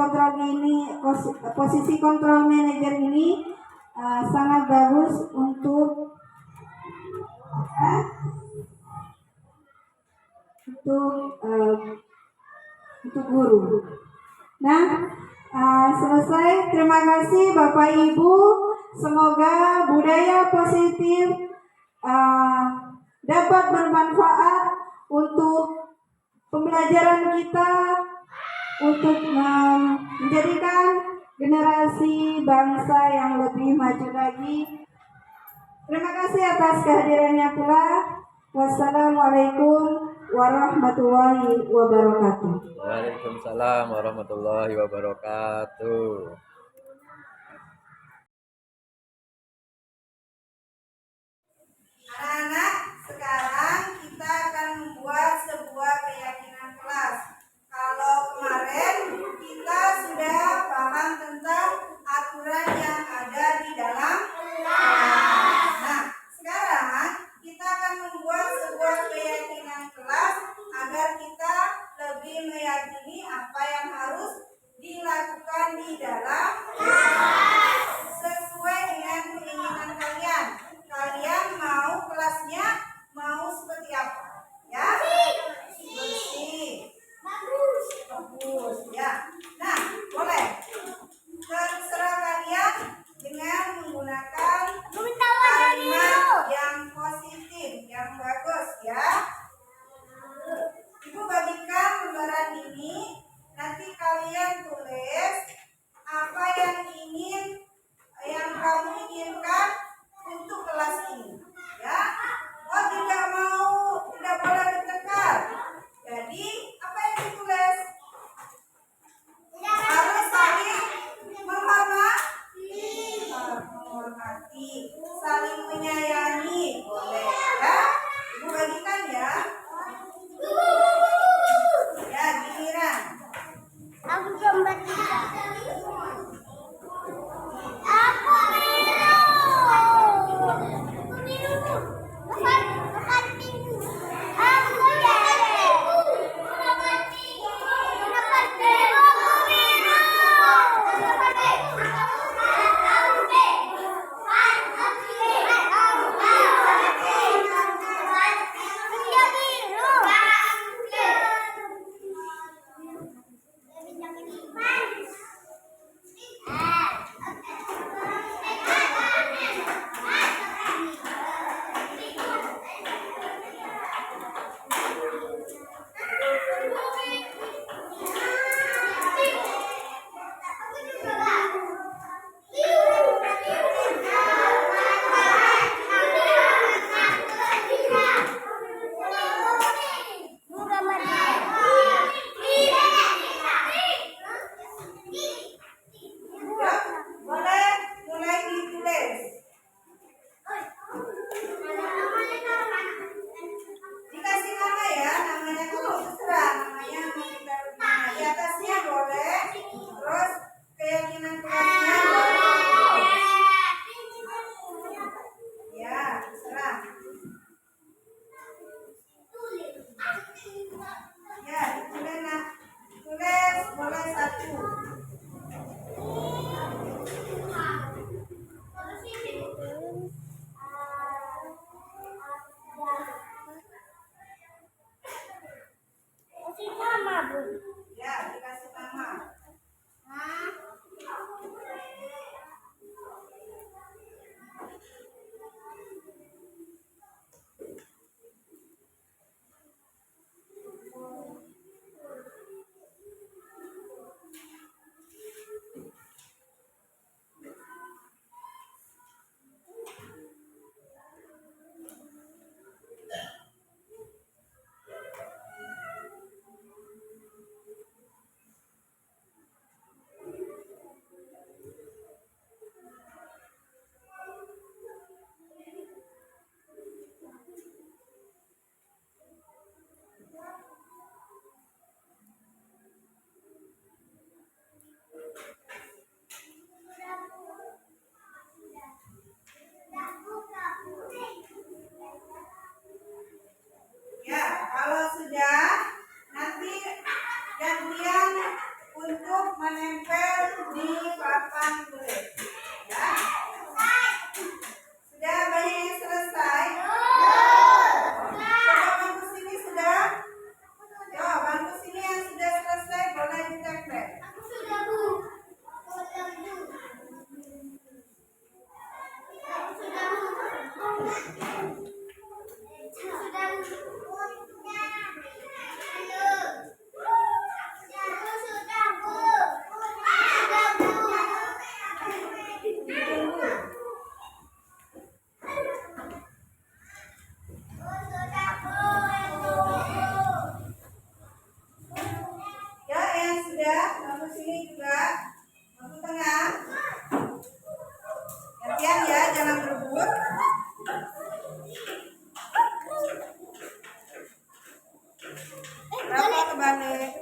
kontrol manajer ini sangat bagus untuk guru. Nah, selesai. Terima kasih Bapak Ibu. Semoga budaya positif dapat bermanfaat untuk pembelajaran kita, untuk menjadikan generasi bangsa yang lebih maju lagi. Terima kasih atas kehadirannya pula. Wassalamualaikum warahmatullahi wabarakatuh. Waalaikumsalam warahmatullahi wabarakatuh. Anak-anak, sekarang kita akan membuat sebuah keyakinan kelas. Kalau kemarin kita sudah paham tentang aturan yang ada di dalam kelas. Nah, sekarang kita akan membuat sebuah keyakinan kelas agar kita lebih meyakini apa yang harus dilakukan di dalam kelas sesuai dengan keinginan kalian. Kalian mau kelasnya mau seperti apa? Ya? Bersih. Bagus. Ya. Nah, boleh. di papan tulis. Ya. Sudah banyak yang selesai? Coba bangku sini sudah? Coba bangku sini yang sudah selesai boleh dicek. Aku sudah, Bu. Ya, yang sudah bangku sini juga. Bangku tengah. Gantian ya, jangan berebut. Berapa kebalik?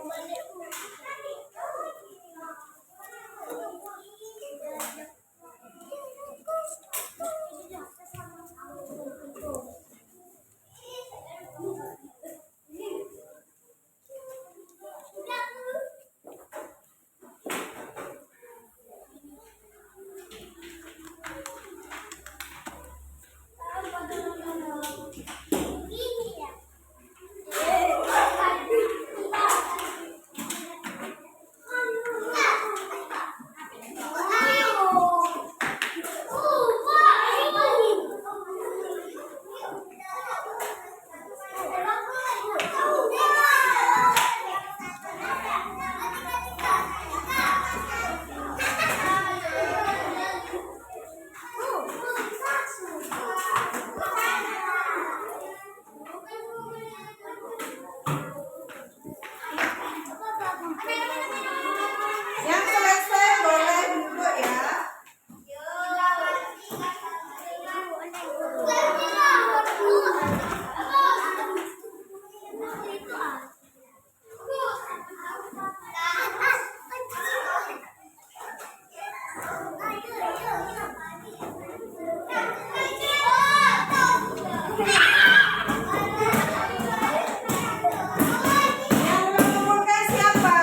Yang selesai boleh duduk ya. Yang mengumpulkan siapa?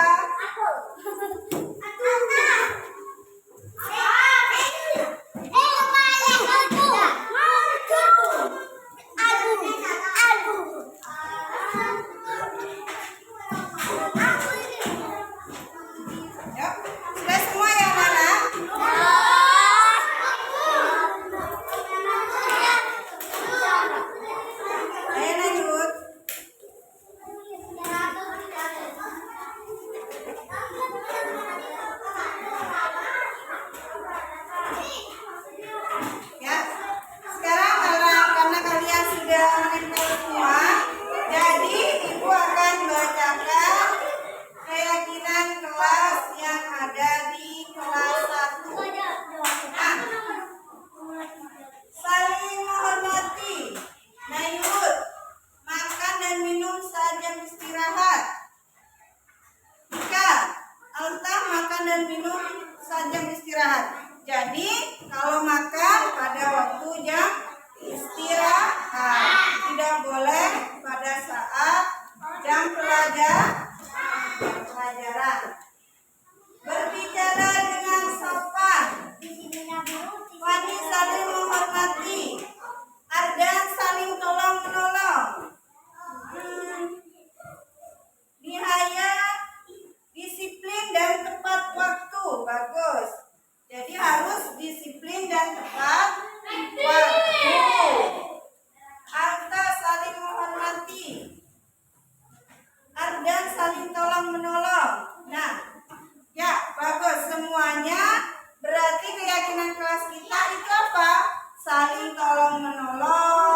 Yuk, sudah semua ya Nana? Ayo lanjut. Ya, sekarang karena kalian sudah menempel semua, jadi ibu akan bacakan keyakinan kelas yang ada di kelas 1. Nah, saling menghormati, Nayut, makan dan minum saat jam istirahat. Ika, Alta makan dan minum saat jam istirahat. Jadi kalau makan pada waktu jam istirahat, tidak boleh pada saat jam pelajaran. Berbicara dengan sopan, Wani saling menghormati, Ardan saling tolong menolong. Nihaya disiplin dan tepat waktu. Bagus. Jadi harus disiplin dan tepat waktu. Arta saling menghormati, Ardan saling tolong menolong. Nah, ya bagus semuanya. Berarti keyakinan kelas kita itu apa? Saling tolong menolong,